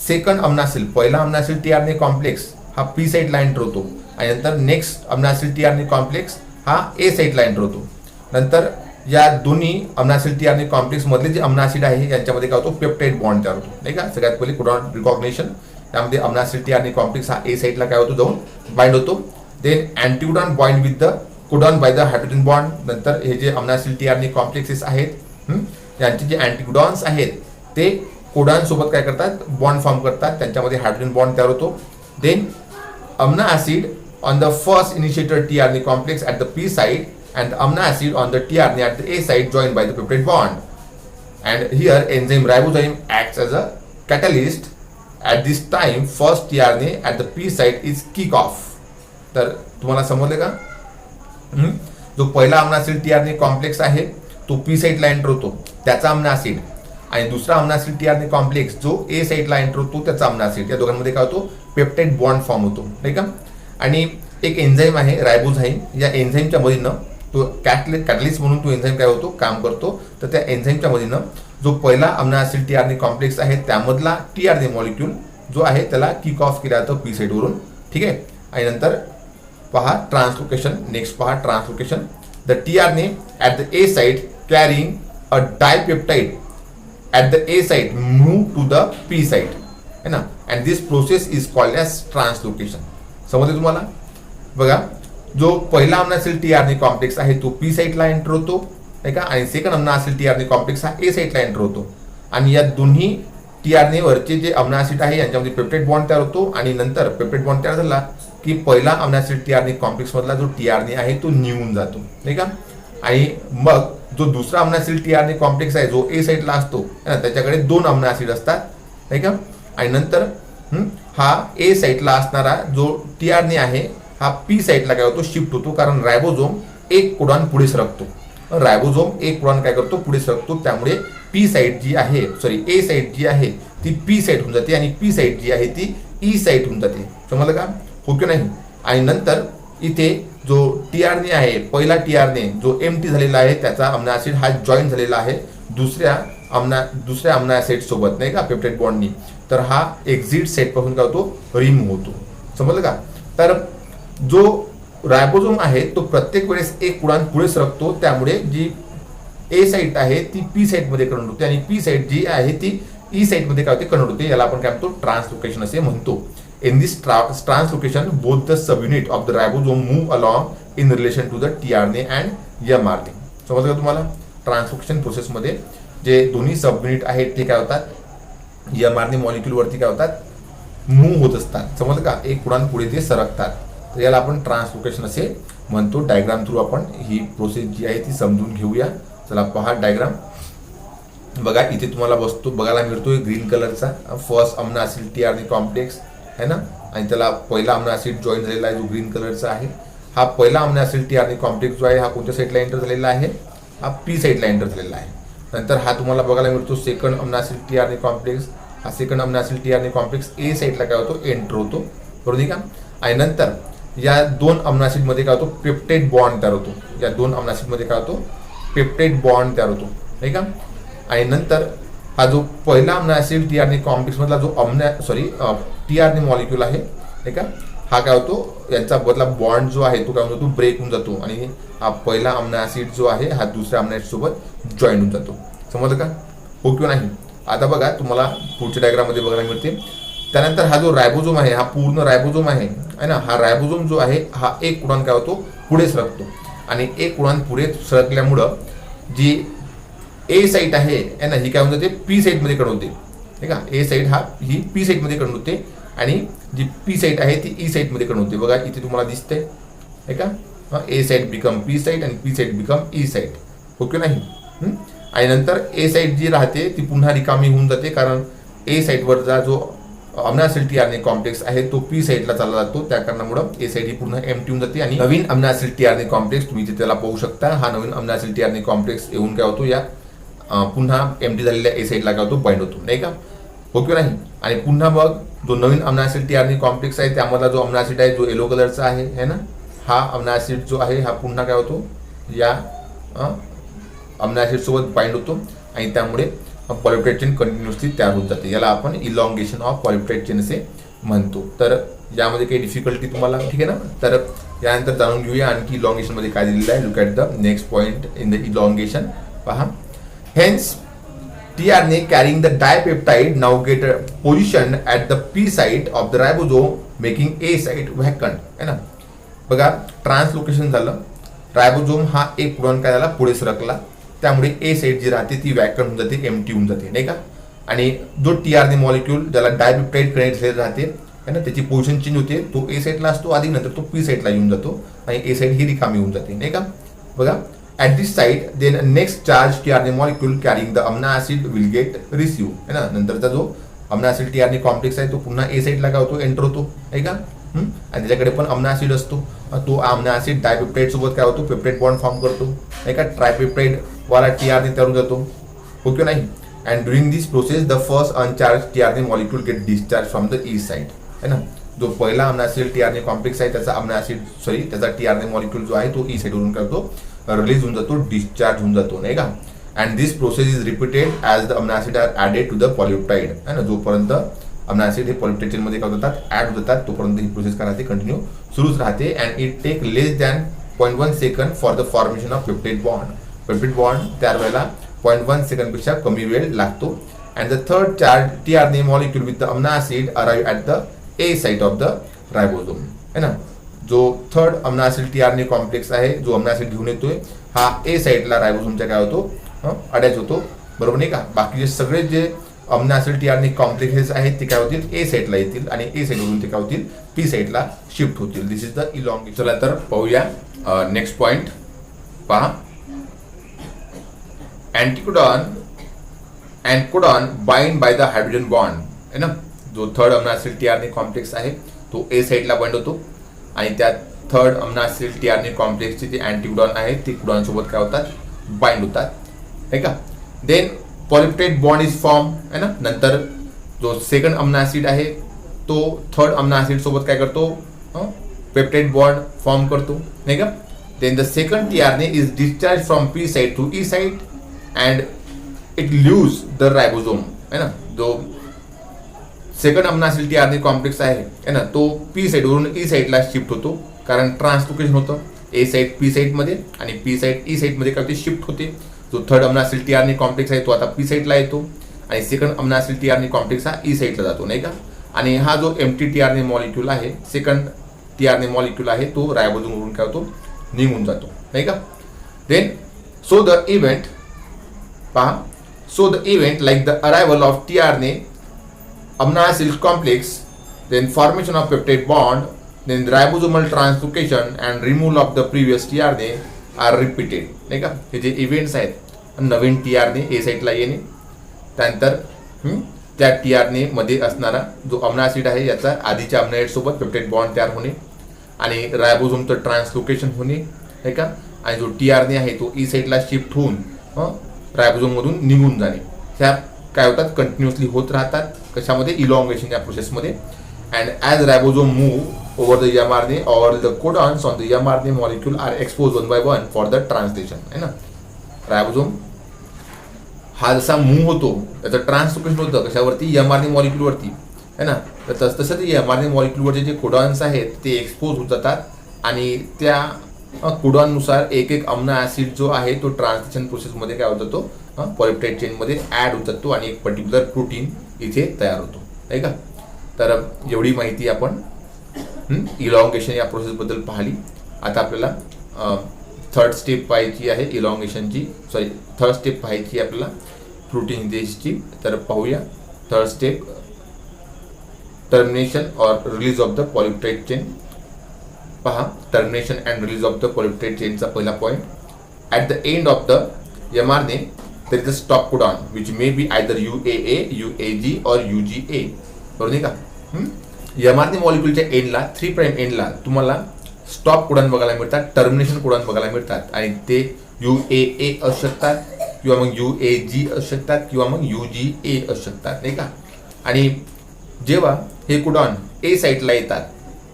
सेकंड अम्नो ऍसिड, पहिला अम्नो ऍसिड टीआरएनए कॉम्प्लेक्स हा पी साइटला एंटर होतो आणि नंतर नेक्स्ट अम्नो ऍसिड टीआरएनए कॉम्प्लेक्स हा ए साइटला एंटर होतो. नंतर या दोन्ही अम्नो ऍसिड टीआरएनए कॉम्प्लेक्स मधले जे अम्नो ऍसिड आहे यांच्यामध्ये काय होतो, पेप्टाइड बॉन्ड तयार होतो, नाही का. सगळ्यात पहिले कोडॉन रिकॉग्निशन, त्यामध्ये अमनो ऍसिड टीआरएनए कॉम्प्लेक्स हा ए साईडला काय होतो जाऊन बाइंड होतो. Then anticodon bind with the codon by the hydrogen bond. नंतर हे जे अमनो ऍसिड टीआरएनए कॉम्प्लेक्सेस आहेत यांचे जे अँटीकोडॉन्स आहेत ते कोडॉन सोबत काय करतात बॉन्ड फॉर्म करतात, त्यांच्यामध्ये हायड्रोजन बॉन्ड तयार होतो. Then amino acid on the first initiator tRNA complex at the P side and the amino acid on the tRNA at the A site joined by the peptide bond. And here enzyme ribozyme acts as a catalyst. At this time first tRNA at the P site is kick off. तर तुम्हाला समजले का? जो पहिला अमनो acid tRNA complex आहे तो P साइटला enter होतो त्याचा अमनो ऍसिड, आणि दुसरा अमनो ऍसिड टीआरएनए कॉम्प्लेक्स जो ए साइटला एंटर होतो त्याचा अमनो ऍसिड, या दोघांमध्ये काय होतो पेप्टाइड बॉन्ड फॉर्म होतो नाही का. आणि एक एन्झाईम आहे रायबोझाईम, या एन्झाईमच्या मधीनं तो कॅटलिस्ट म्हणून तो एन्झाईम काय होतो काम करतो. तर त्या एन्झाईमच्या मधीनं जो पहिला अमनो ऍसिड टीआरएनए कॉम्प्लेक्स आहे त्यामधला टीआरएनए मॉलिक्यूल जो आहे त्याला किक ऑफ केला जातो पी साइटवरून. ठीक आहे. आणि नंतर पहा ट्रान्सलोकेशन. नेक्स्ट पहा translocation. The tRNA at the A site carrying a dipeptide at the A site move to the P site है ना, and this process is called as translocation. समजले तुम्हाला? बघा, जो पहिला अमनो ऍसिड टीआरएनए कॉम्प्लेक्स आहे तो पी साइटला एंटर होतो नाही का, आणि सेकंड अमनो ऍसिड टीआरएनए कॉम्प्लेक्स हा ए साइटला एंटर होतो. आणि या दोन्ही टीआरएनए वरचे जे अमनो ऍसिड आहे यांच्यामध्ये पेप्टाइड बॉन्ड तयार होतो, आणि नंतर पेप्टाइड बॉन्ड तयार झाला की पहिला अमनो ऍसिड टीआरएनए कॉम्प्लेक्स मधला जो टीआरएनए आहे तो निघून जातो नाही का. आणि मग जो दुसरा अमनो ऍसिड टीआरएनए कॉम्प्लेक्स आहे जो ए साइटला असतो त्याच्याकडे दोन अमनो ऍसिड असतात नाही का. आणि नंतर हा ए साइटला असणारा जो टीआरएनए आहे हा पी साइटला काय होतो शिफ्ट होतो, कारण रायबोझोम एक कोडॉन पुढे सरकतो. रायबोझोम एक कोडॉन काय करतो पुढे सरकतो, त्यामुळे पी साइट जी आहे ए साइट जी आहे ती पी साइट होऊन जाते आणि पी साइट जी आहे ती ई साइट होऊन जाते. समजलं का? हो की नाही? आणि नंतर इथे जो टीआरएनए आहे पहिला टीआरएनए जो एम्प्टी झालेला आहे त्याचा अमनो ऍसिड हा जॉईन झालेला आहे दुसऱ्या अमनो ऍसिड सोबत नाही का पेप्टाइड बॉन्डनी. तर हा एक्झिट साइट पासून काय होतो रिमूव्ह होतो. समजलं का? तर जो रायबोझोम आहे तो प्रत्येक वेळेस एक कोडॉन पुढे सरकतो, त्यामुळे जी ए साइट आहे ती पी साइट मध्ये कन्वर्ट होते आणि पी साइट जी आहे ती ई साइट मध्ये काय होते कन्वर्ट होते. याला आपण काय म्हणतो ट्रान्सलोकेशन असे म्हणतो. In this translocation both the sub unit of the ribosome move along in relation to the tRNA and mRNA. समजलं का तुम्हाला? ट्रान्सलोकेशन प्रोसेस मध्ये जे दोन्ही सब युनिट आहेत ते काय होतात एमआरएनए मॉलिक्यूल वरती काय होतात मूव्ह होत असतात. समजलं का? एक कोडॉन पुढे ते सरकतात. तर याला आपण ट्रान्सलोकेशन असे म्हणतो. डायग्राम थ्रू आपण ही प्रोसेस जी आहे ती समजून घेऊया. चला पहा डायग्राम. बघा इथे तुम्हाला वस्तू बघायला मिळतोय ग्रीन कलरचा फर्स्ट अमनो ऍसिड टीआरएनए कॉम्प्लेक्स है ना, आणि त्याला पहिला अमनो ऍसिड जॉईन झालेला आहे जो ग्रीन कलरचा आहे. हा पहिला अमनो ऍसिड टीआरएनए कॉम्प्लेक्स जो आहे हा कोणत्या साईडला एंटर झालेला आहे? हा पी साईडला एंटर झालेला आहे. नंतर हा तुम्हाला बघायला मिळतो सेकंड अमनो ऍसिड टीआरएनए कॉम्प्लेक्स. हा सेकंड अमनो ऍसिड टीआरएनए कॉम्प्लेक्स ए साईडला काय होतो एंटर होतो, बरोबर का. आणि नंतर या दोन अमनो ऍसिड मध्ये काय होतो पेप्टाइड बॉन्ड तयार होतो. या दोन अमनो ऍसिड मध्ये काय होतो पेप्टाइड बॉन्ड तयार होतो नाही का. आणि नंतर हा जो पहिला अमनो ऍसिड टीआरएनए कॉम्प्लेक्स मधला जो टीआरएनए मॉलिक्यूल आहे नाही का, हा काय होतो यांचा बदला बॉन्ड जो आहे तो काय होतो ब्रेक होऊन जातो आणि हा पहिला अमनो ऍसिड जो आहे हा दुसऱ्या अमनो ऍसिड सोबत जॉईन होऊन जातो. समजलं का? हो किंवा नाही? आता बघा तुम्हाला पुढच्या डायग्राम मध्ये बघायला मिळते. त्यानंतर हा जो रायबोझोम आहे हा पूर्ण रायबोझोम आहे ना, हा रायबोझोम जो आहे हा एक कोडॉन काय होतो पुढे सरकतो, आणि एक कोडॉन पुढे सरकल्यामुळं जी ए साइट आहे ना ही काय होऊन जाते पी साइट मध्ये कन्वर्ट होते ठीक आहे. ए साइट ही पी साइट मध्ये कन्वर्ट होते आणि जी पी साइट आहे ती ई साइट मध्ये कन्वर्ट होते. बघा इथे तुम्हाला दिसते आहे का, ए साइट बिकम पी साइट आणि P site become E site. Okay नाही? आणि नंतर ए साइट जी राहते ती पुन्हा रिकामी होऊन जाते, कारण ए साइटवरचा जो अमनो ऍसिड टीआरएनए कॉम्प्लेक्स आहे तो पी साइटला चालला जातो. त्या कारणामुळे ए साइट ही पुन्हा एम्प्टी होऊन जाते आणि नवीन अमनो ऍसिड टीआरएनए कॉम्प्लेक्स तुम्ही इथे त्याला पाहू शकता. हा नवीन अमनो ऍसिड टीआरएनए कॉम्प्लेक्स येऊन काय होतो या पुन्हा एम्प्टी झालेल्या ए साइटला काय होतो बाइंड होतो नाही का. ओके नाही? आणि पुन्हा मग जो नवीन अमनो ऍसिड टीआरएनए कॉम्प्लेक्स आहे त्यामधला जो अमनो ऍसिड आहे जो येलो कलरचा आहे ना, हा अमनो ऍसिड जो आहे हा पुन्हा काय होतो या अमनो ऍसिड सोबत बाइंड होतो आणि त्यामुळे पॉलिपेप्टाइड चेन कंटिन्युअसली तयार होत जाते. याला आपण इलॉंगेशन ऑफ पॉलिपेप्टाइड चेन असे म्हणतो. तर यामध्ये काही डिफिकल्टी तुम्हाला ठीक आहे ना. तर यानंतर जाणून घेऊया आणखी इलॉंगेशन मध्ये काय दिलेलं आहे. Look at the next point in the elongation. पहा, hence tRNA carrying the dipeptide now get positioned at the P site of the ribosome making A site vacant है ना. बघा ट्रान्सलोकेशन झालं, रायबोझोम हा एक कोडॉन काय झाला पुढे सरकला, त्यामुळे ए साइट जी राहते ती वॅकंट होऊन जाते, एम्प्टी होऊन जाते नाही का. आणि जो टीआरएनए मॉलिक्यूल ज्याला डायपेप्टाइड कनेक्ट झालेला राहते है ना, त्याची पोझिशन चेंज होते, तो ए साइटला असतो आधी, नंतर तो पी साइटला येऊन जातो आणि ए साइट ही रिकामी होऊन जाते नाही का. बघा at this site then next charge tRNA molecule carrying the amino acid will get receive है ना. नंतरचा जो अमिनो ऍसिड टीआरएनए कॉम्प्लेक्स आहे तो पुन्हा ए साइटला काय होतो, एंटर होतो आहे का. आणि त्याच्याकडे पण अमिनो ऍसिड असतो, तो अमिनो ऍसिड डायपेप्टाइड सोबत काय होतो, पेप्टाइड बॉन्ड फॉर्म करतो नाही का. ट्रायपेप्टाइड वाला टीआरएनए तयार होऊन जातो, हो की नाही. And during this process the first uncharge tRNA molecule get discharge from the E site है ना. जो पहिला अमिनो ऍसिड टीआरएनए कॉम्प्लेक्स आहे त्याचा अमिनो ऍसिड त्याचा टीआरएनए मॉलिक्यूल जो आहे तो ई साइट वरून करतो, रिलीज होऊन जातो, डिस्चार्ज होऊन जातो नाही का. And this process is repeated as the amino acid are added to the polypeptide है ना. जोपर्यंत अमिनो ऍसिड हे पॉलिपेप्टाइड चेन मध्ये काय होतात, ऍड होत जातात, तोपर्यंत ही प्रोसेस काय राहते, कंटिन्यू सुरूच राहते. And it take less than 0.1 second for the formation of peptide bond. Peptide bond तयार व्हायला 0.1 सेकंड पेक्षा कमी वेळ लागतो. And the third charge tRNA molecule with the amino acid arrive at the A site of the ribosome है ना. जो third amino acid tRNA complex आहे, जो अमिनो ऍसिड घेऊन येतोय, हा ए साइटला रायबोझोमच्या काय होतो, अटॅच होतो, बरोबर नाही का. बाकीचे सगळे जे अमिनो ऍसिड टीआरएनए कॉम्प्लेक्सेस आहेत ते काय होतील, ए साइटला येतील आणि ए साइटवरून ते काय होतील, पी साइटला शिफ्ट होतील. This is the elongation. चला तर पाहूया नेक्स्ट पॉइंट. पहा, anticodon bind by the hydrogen bond है ना. जो third amino acid tRNA complex आहे तो ए साइटला बाइंड होतो आणि त्या थर्ड अमिनो ऍसिड टीआरएनए कॉम्प्लेक्सचे जे अँटीकोडॉन आहेत ते कोडॉन सोबत काय होतात, बाइंड होतात नाही का. Then polypeptide bond is form है ना. नंतर जो सेकंड अमिनो ऍसिड आहे तो थर्ड अमिनो ऍसिड सोबत काय करतो, पेप्टाइड बॉन्ड फॉर्म करतो नाही का. Then the second tRNA is discharge from P site to E site and it leaves the ribosome है ना. जो second amino acid tRNA complex आहे ना, तो पी साइटवरून ई साइटला शिफ्ट होतो, कारण ट्रान्सलोकेशन होतं. ए साइट पी साइटमध्ये आणि पी साइट ई साइटमध्ये काय होते, शिफ्ट होते. जो third amino acid tRNA complex आहे तो आता पी साइटला येतो आणि second amino acid tRNA complex हा ई साइटला जातो नाही का. आणि हा जो एम्प्टी टीआरएनए मॉलिक्यूल आहे, सेकंड टीआरएनए मॉलिक्यूल आहे, तो रायबोझोमवरून काय होतो, निघून जातो नाही का. देन सो द इव्हेंट पहा, so the event like the arrival of tRNA amino acid complex, then formation of peptide bond, then ribosomal translocation and removal of the previous tRNA are repeated नाही का. हे जे events आहेत, नवीन tRNA ए साइटला येणे, त्यानंतर त्या टीआरएनए मध्ये असणारा जो अमिनो ऍसिड आहे याचा आधीच्या अमिनो ऍसिड सोबत पेप्टाइड बॉन्ड तयार होणे आणि रायबोझोमचं ट्रान्सलोकेशन होणे नाही का. आणि जो टीआरएनए आहे तो ई साइटला शिफ्ट होऊन रायबोझोममधून निघून जाणे, ह्या काय होतात, कंटिन्युअसली होत राहतात. कशामध्ये, इलॉंगेशन या प्रोसेसमध्ये. And as ribosome move over the mRNA or the codons on the mRNA molecule are expose one by one for the translation है ना. रायबोझोम हा जसा मूव्ह होतो त्याचं ट्रान्सलोकेशन होतं कशावरती, एमआरएनए मॉलिक्यूलवरती है ना. तर तसं ते एमआरएनए मॉलिक्यूलवरचे जे कोडॉन्स आहेत ते एक्सपोज होत जातात आणि त्या कोडॉननुसार एक एक अमिनो ऍसिड जो आहे तो ट्रान्सलेशन प्रोसेसमध्ये काय होत जातो, पॉलिपेप्टाइड चेनमध्ये ॲड होत जातो आणि एक पर्टिक्युलर प्रोटीन इथे तयार होतो नाही का. तर एवढी माहिती आपण इलॉंगेशन या प्रोसेसबद्दल पाहिली. आता आपल्याला थर्ड स्टेप पाहायची आहे इलॉंगेशनची, थर्ड स्टेप पाहायची आपल्याला प्रोटीन देशची. तर पाहूया थर्ड स्टेप, टर्मिनेशन और release of the polypeptide chain. पहा, termination and release of the polypeptide चेनचा पहिला point. At the end of the mRNA there is a stop codon which may be either UAA, UAG or UGA, बरोबर नाही का. mRNA मॉलिक्यूलच्या एंडला 3 prime एंडला तुम्हाला stop codon बघायला मिळतात, टर्मिनेशन कोडॉन बघायला मिळतात आणि ते UAA असू शकतात किंवा मग UAG असू शकतात किंवा मग UGA असू शकतात नाही का. आणि जेव्हा हे कोडॉन ए साइटला येतात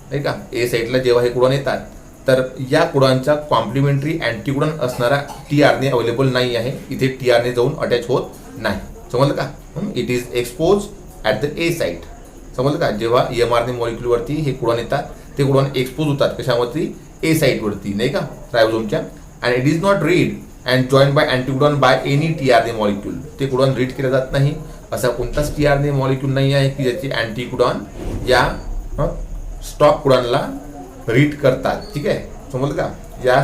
नाही का, ए साइटला जेव्हा हे कोडॉन येतात तर या कोडॉनचा कॉम्प्लिमेंटरी अँटीकोडॉन असणारा टीआरएनए अवेलेबल नाही आहे. इथे टीआरएनए जाऊन अटॅच होत नाही, समजलं का. It is expose at the A site, समजलं का. जेव्हा एमआरएनए मॉलिक्यूलवरती हे कोडॉन येतात ते कोडॉन एक्सपोज होतात कशावरती, ए साइटवरती नाही का, रायबोझोमच्या. And it is not read and join by anticodon by any tRNA molecule. ते कोडॉन रीड केलं जात नाही. असा कोणताच टीआरएनए मॉलिक्यूल नाही आहे की ज्याची अँटीकोडॉन या स्टॉप कोडॉनला रीड करतात. ठीक आहे, समजलं का? या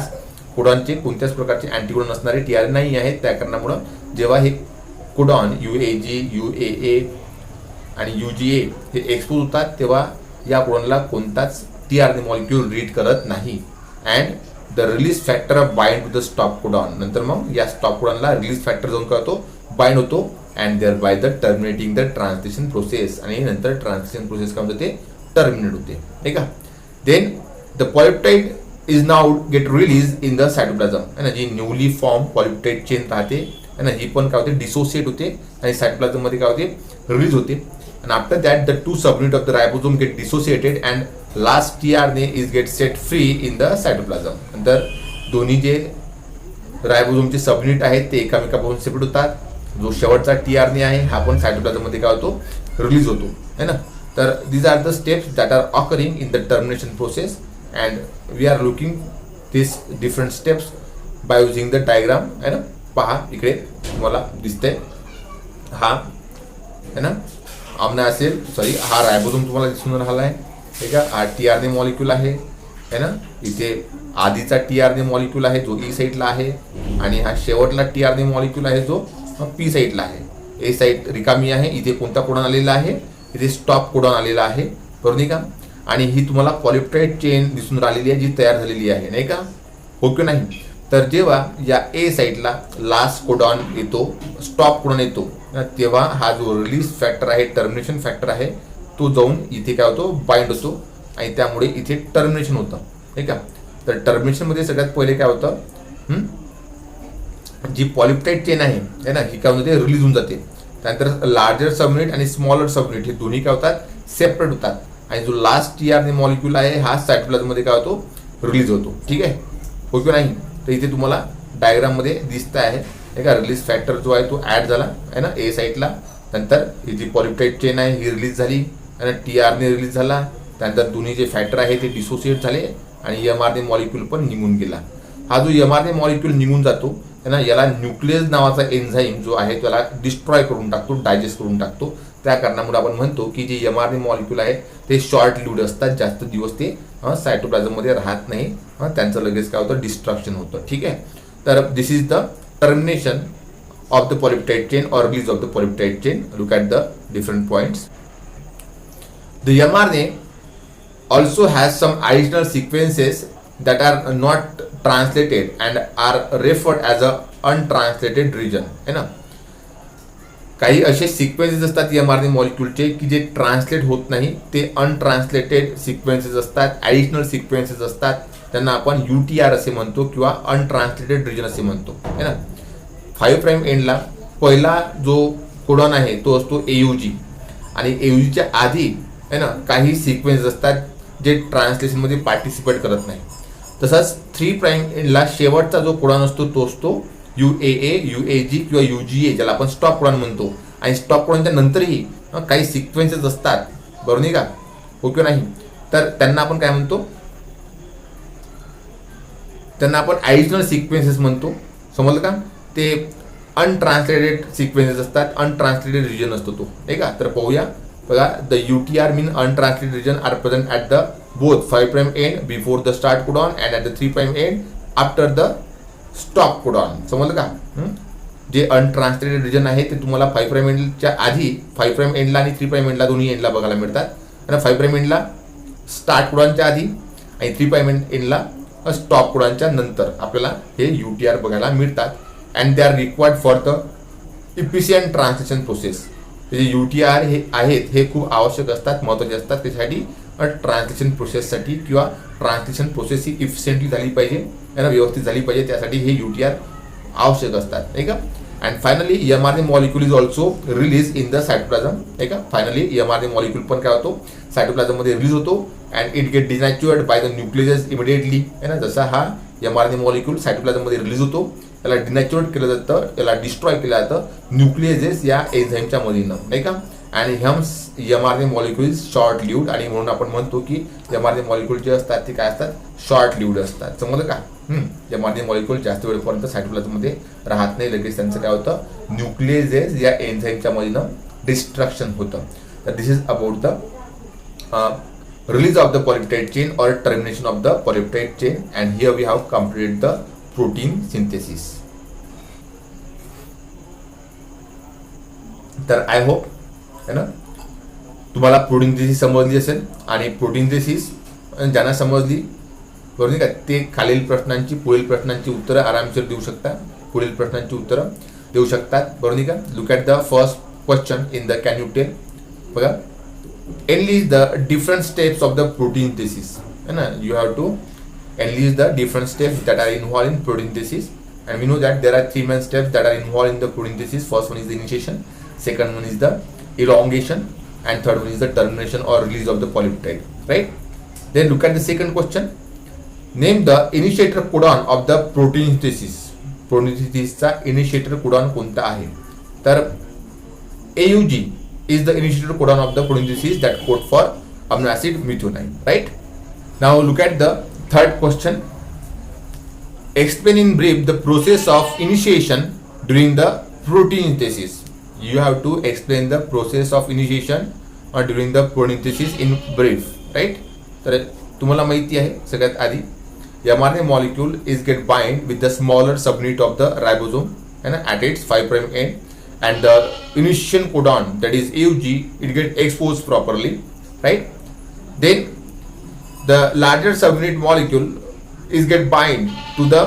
कोडॉनचे कोणत्याच प्रकारचे अँटीकोडॉन असणारे टीआरएनए नाही आहेत. त्या कारणामुळं जेव्हा हे कोडॉन UAG, UAA आणि UGA हे एक्सपोज होतात तेव्हा या कोडॉनला कोणताच टीआरएनए मॉलिक्यूल रीड करत नाही. And the release factor of bind to the stop codon. नंतर मग या स्टॉप कोडॉनला रिलीज फॅक्टर जाऊन काय होतो, बाइंड होतो. And thereby the terminating the translation process. आणि नंतर ट्रान्सलेशन प्रोसेस काय होते, ते टर्मिनेट होते. ठीक आहे. Then the polypeptide is now get release in the cytoplasm. है ना, जी न्यूली फॉर्म पॉलिपेप्टाइड चेन राहते है ना, ही पण काय होते, डिसोसिएट होते आणि सायटोप्लाझम मध्ये काय होते, रिलीज होते. And after that the two subunit of the ribosome get dissociated and last tRNA is get set free in the cytoplasm. नंतर दोन्ही जे रायबोझोमचे सबयुनिट आहेत ते एकामेकापासून सेपरेट होतात. जो शेवटचा टीआरएनए आहे हा पण सायटोप्लाझम मध्ये काय होतो, रिलीज होतो. है ना. तर these are the steps that are occurring in the termination process and we are looking these different steps by using the diagram. है ना, पहा इकडे तुम्हाला दिसतंय हा है ना आमना असेल, सॉरी हा रायबोझोम तुम्हाला दिसून राहिला आहे. ठीक आहे, हा टीआरएनए मॉलिक्यूल आहे है ना. इथे आधीचा टीआरएनए मॉलिक्यूल आहे जो ई साईडला आहे आणि हा शेवटला टीआरएनए मॉलिक्यूल आहे जो पी साईडला आहे. ए साईड रिकामी आहे. इथे कोणता कोडॉन आलेला आहे, इथे स्टॉप कोडॉन आलेला आहे, बरोबर नाही का. आणि ही तुम्हाला पॉलिपेप्टाइड चेन दिसून राहिलेली आहे जी तयार झालेली आहे, नाही का, हो की नाही. तर जेव्हा या ए साईडला लास्ट कोडॉन येतो, स्टॉप कोडॉन येतो, तेव्हा हा जो रिलीज फॅक्टर आहे, टर्मिनेशन फॅक्टर आहे, तो जाऊन इथे काय होतो, बाइंड होतो आणि त्यामुळे इथे टर्मिनेशन होतं. ठीक आहे. तर टर्मिनेशन मध्ये सगळ्यात पहिले काय होतं, जी पॉलिपेप्टाइड चेन आहे ना, ही काय होते, रिलीज होऊन जाते. त्यानंतर लार्जर सबयुनिट आणि स्मॉलर सबयुनिट हे दोन्ही काय होतात, सेपरेट होतात. आणि जो लास्ट टीआरएनए मॉलिक्यूल आहे हा सायटोप्लाझम मध्ये काय होतो, रिलीज होतो. ठीक आहे, हो की नाही. तर इथे तुम्हाला डायग्राम मध्ये दिसत आहे का, रिलीज फॅक्टर जो आहे तो ऍड झाला आहे ना ए साईडला. नंतर ही जी पॉलिपेप्टाइड चेन आहे ही रिलीज झाली आणि टीआरएनए रिलीज झाला. त्यानंतर दोन्ही जे फॅक्टर आहे ते डिसोसिएट झाले आणि एमआरएनए मॉलिक्यूल पण निघून गेला. हा जो एमआरएनए मॉलिक्यूल निघून जातो है ना, याला न्यूक्लियस नावाचा एन्झाईम जो आहे त्याला डिस्ट्रॉय करून टाकतो, डायजेस्ट करून टाकतो. त्या कारणामुळे आपण म्हणतो की जे एमआरएनए मॉलिक्यूल आहे ते शॉर्ट लिव्ड असतात, जास्त दिवस ते सायटोप्लाझम मध्ये राहत नाही. त्यांचं लगेच काय होतं, डिस्ट्रक्शन होतं. ठीक आहे. तर this is the termination of the polypeptide chain or release of the polypeptide chain. Look at the different points. The mRNA also has some additional sequences that are not translated and are referred as a untranslated region. है ना. काही असे sequences असतात mRNA मॉलिक्यूलचे की जे translate होत नाही, ते अनट्रान्सलेटेड सिक्वेन्सेस असतात, ॲडिशनल सिक्वेन्सेस असतात. त्यांना आपण UTR असे म्हणतो किंवा अनट्रान्सलेटेड रिजन असे म्हणतो, है ना. 5 प्राइम एंडला पहिला जो कोडॉन आहे तो असतो AUG आणि AUGच्या आधी है ना काही सिक्वेन्स असतात जे ट्रान्सलेशनमध्ये पार्टिसिपेट करत नाही. तसंच 3 प्राइम एंडला शेवटचा जो कोडॉन असतो तो असतो UAA, UAG किंवा UGA, ज्याला आपण स्टॉप कोडॉन म्हणतो. आणि स्टॉप कोडॉनच्या नंतरही काही सिक्वेन्सेस असतात, बरोबर नाही का, हो किंवा नाही. तर त्यांना आपण काय म्हणतो, त्यांना आपण ॲडिशनल सिक्वेन्सेस म्हणतो, समजलं का. ते अनट्रान्सलेटेड सिक्वेन्सेस असतात, अनट्रान्सलेटेड रिजन असतो तो, नाही का. तर पाहूया बघा, the UTR mean untranslated region are present at the both 5 prime end before the start codon and at the 3 prime end after the stop codon. समजलं का. जे अनट्रान्सलेटेड रिजन आहे ते तुम्हाला 5 प्राइम एंडच्या आधी, 5 प्राइम एंडला आणि 3 प्राइम एंडला दोन्ही एंडला बघायला मिळतात. आणि 5 प्राइम एंडला स्टार्ट कोडॉनच्या आधी आणि 3 प्राइम एंडला स्टॉप कोडॉनच्या नंतर आपल्याला हे UTR बघायला मिळतात. And they are required for the efficient translation process. जे UTR हे आहेत हे खूप आवश्यक असतात, महत्त्वाचे असतात. त्यासाठी ट्रान्सलेशन प्रोसेससाठी किंवा ट्रान्सलेशन प्रोसेस ही इफिशियंटली झाली पाहिजे, आहे ना, व्यवस्थित झाली पाहिजे, त्यासाठी हे UTR आवश्यक असतात, नाही का. And finally mRNA molecule is also release in the cytoplasm, नाही का. फायनली mRNA मॉलिक्यूल पण काय होतो, सायटोप्लाझम मध्ये रिलीज होतो. And it get denatured by the nucleus immediately, आहे ना. जसा हा mRNA मॉलिक्यूल सायटोप्लाझम मध्ये रिलीज होतो, याला डिनॅच्युअर्ड केलं जातं, याला डिस्ट्रॉय केलं जातं न्यूक्लियसेस या एन्झाईमच्या मदतीनं, नाही का. आणि mRNA molecule is short lived, आणि म्हणून आपण म्हणतो की mRNA मॉलिक्यूल जे असतात ते काय असतात, शॉर्ट लिव्ड असतात. समजलं का. एमआरएनए मॉलिक्यूल जास्त वेळपर्यंत सायटोप्लाझममध्ये राहत नाही, लगेच त्यांचं काय होतं, न्यूक्लिएजेस या एन्झाईमच्या मधनं डिस्ट्रक्शन होतं. तर this is about the release of the polypeptide chain or termination of the polypeptide chain, and here we have completed the protein synthesis. तर आय होप है ना तुम्हाला प्रोटीन सिंथेसिस समजली असेल, आणि प्रोटीन सिंथेसिस ज्यांना समजली बरोबर का ते खालील प्रश्नांची पुढील प्रश्नांची उत्तरं आरामशीर देऊ शकता, पुढील प्रश्नांची उत्तरं देऊ शकतात बरोबर का. Look at the first question in the can you tell. बघा, enlist the different steps of the protein synthesis, and you have to enlist the different steps that are involved in protein synthesis, and we know that there are three main steps that are involved in the protein synthesis. First one is the initiation, second one is the elongation, and third one is the termination or release of the polypeptide, right? Then look at the second question. Name the initiator codon of the protein synthesis. Protein synthesis चा initiator codon कोणता आहे? तर AUG is the initiator codon of the protein synthesis that code for amino acid methionine, right? Now look at the third question. Explain in brief the process of initiation during the protein synthesis. You have to explain the process of initiation or during the protein synthesis in brief, right? तर तुम्हाला माहिती आहे सगळ्यात आधी mRNA molecule is get bind with the smaller subunit of the ribosome and at its 5' end, and the initiation codon, that is AUG, it get exposed properly, right? Then the larger subunit molecule is get bind to the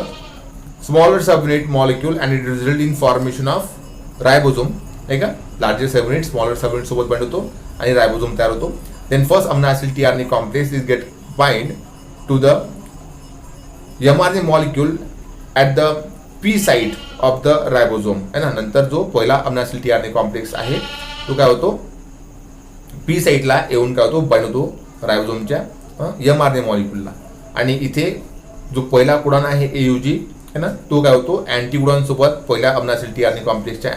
smaller subunit molecule, and it result in formation of ribosome, नाही का. larger subunit smaller subunit सोबत bind होतो आणि ribosome तयार होतो. Then first amino acyl tRNA complex is get bind to the mRNA molecule at the P site of the ribosome, है ना. नंतर जो पहिला अमिनो ऍसिड tRNA कॉम्प्लेक्स आहे तो काय होतो, P साईटला येऊन काय होतो, बाइंड होतो रायबोझोमच्या mRNA मॉलिक्यूलला, आणि इथे जो पहिला कोडॉन आहे AUG है ना, तो काय होतो अँटीकोडॉन सोबत, पहिल्या अमिनो ऍसिड tRNA कॉम्प्लेक्सच्या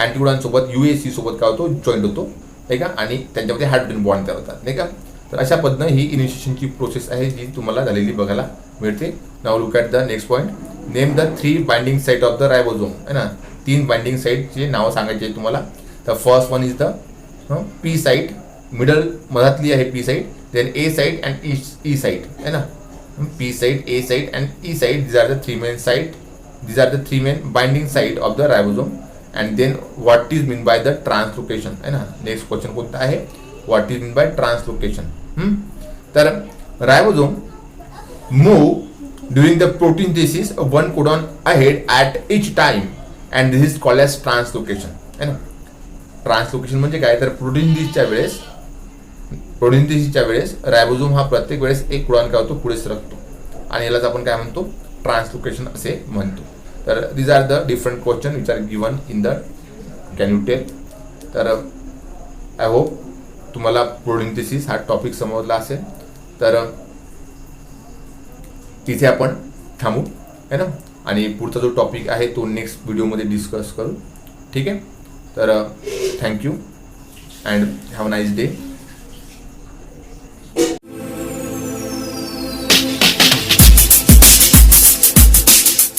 अँटीकोडॉन सोबत UAC सोबत काय होतो, जॉईंट होतो नाही का, आणि त्यांच्यामध्ये हायड्रोजन बॉन्ड तयार होतात नाही का. तर अशा पद्धतीने ही इनिशिएशनची प्रोसेस आहे जी तुम्हाला झालेली बघायला मिळते. Now look at the next point. Name the 3 binding site of the ribosome, है ना. 3 बाइंडिंग साइटचे नाव सांगायचे तुम्हाला. तर first one is the P site, middle मधातली आहे P site, then A site and E site, है ना. P site, A site and E site, these are the 3 main site, these are the 3 main binding site of the ribosome. And then what is mean by the translocation, है ना. Next question कोणता आहे, what is mean by translocation. तर ribosome move during the protein synthesis one codon ahead at each time, and this is called as translocation, है ना. Translocation म्हणजे काय, तर प्रोटीन सिंथेसिसच्या वेळेस रायबोझोम हा प्रत्येक वेळेस एक कोडॉन काय होतो पुढे सरकतो, आणि यालाच आपण काय म्हणतो, ट्रान्सलोकेशन असे म्हणतो. तर these are the different question which are given in the can you tell. तर आय होप तुम्हाला प्रोटीन सिंथेसिस हा टॉपिक समजला असेल. तर तिथे आपण थांबू है ना, आणि पुढचा जो टॉपिक आहे तो नेक्स्ट व्हिडिओमध्ये डिस्कस करू, ठीक आहे. तर thank you and have a nice day.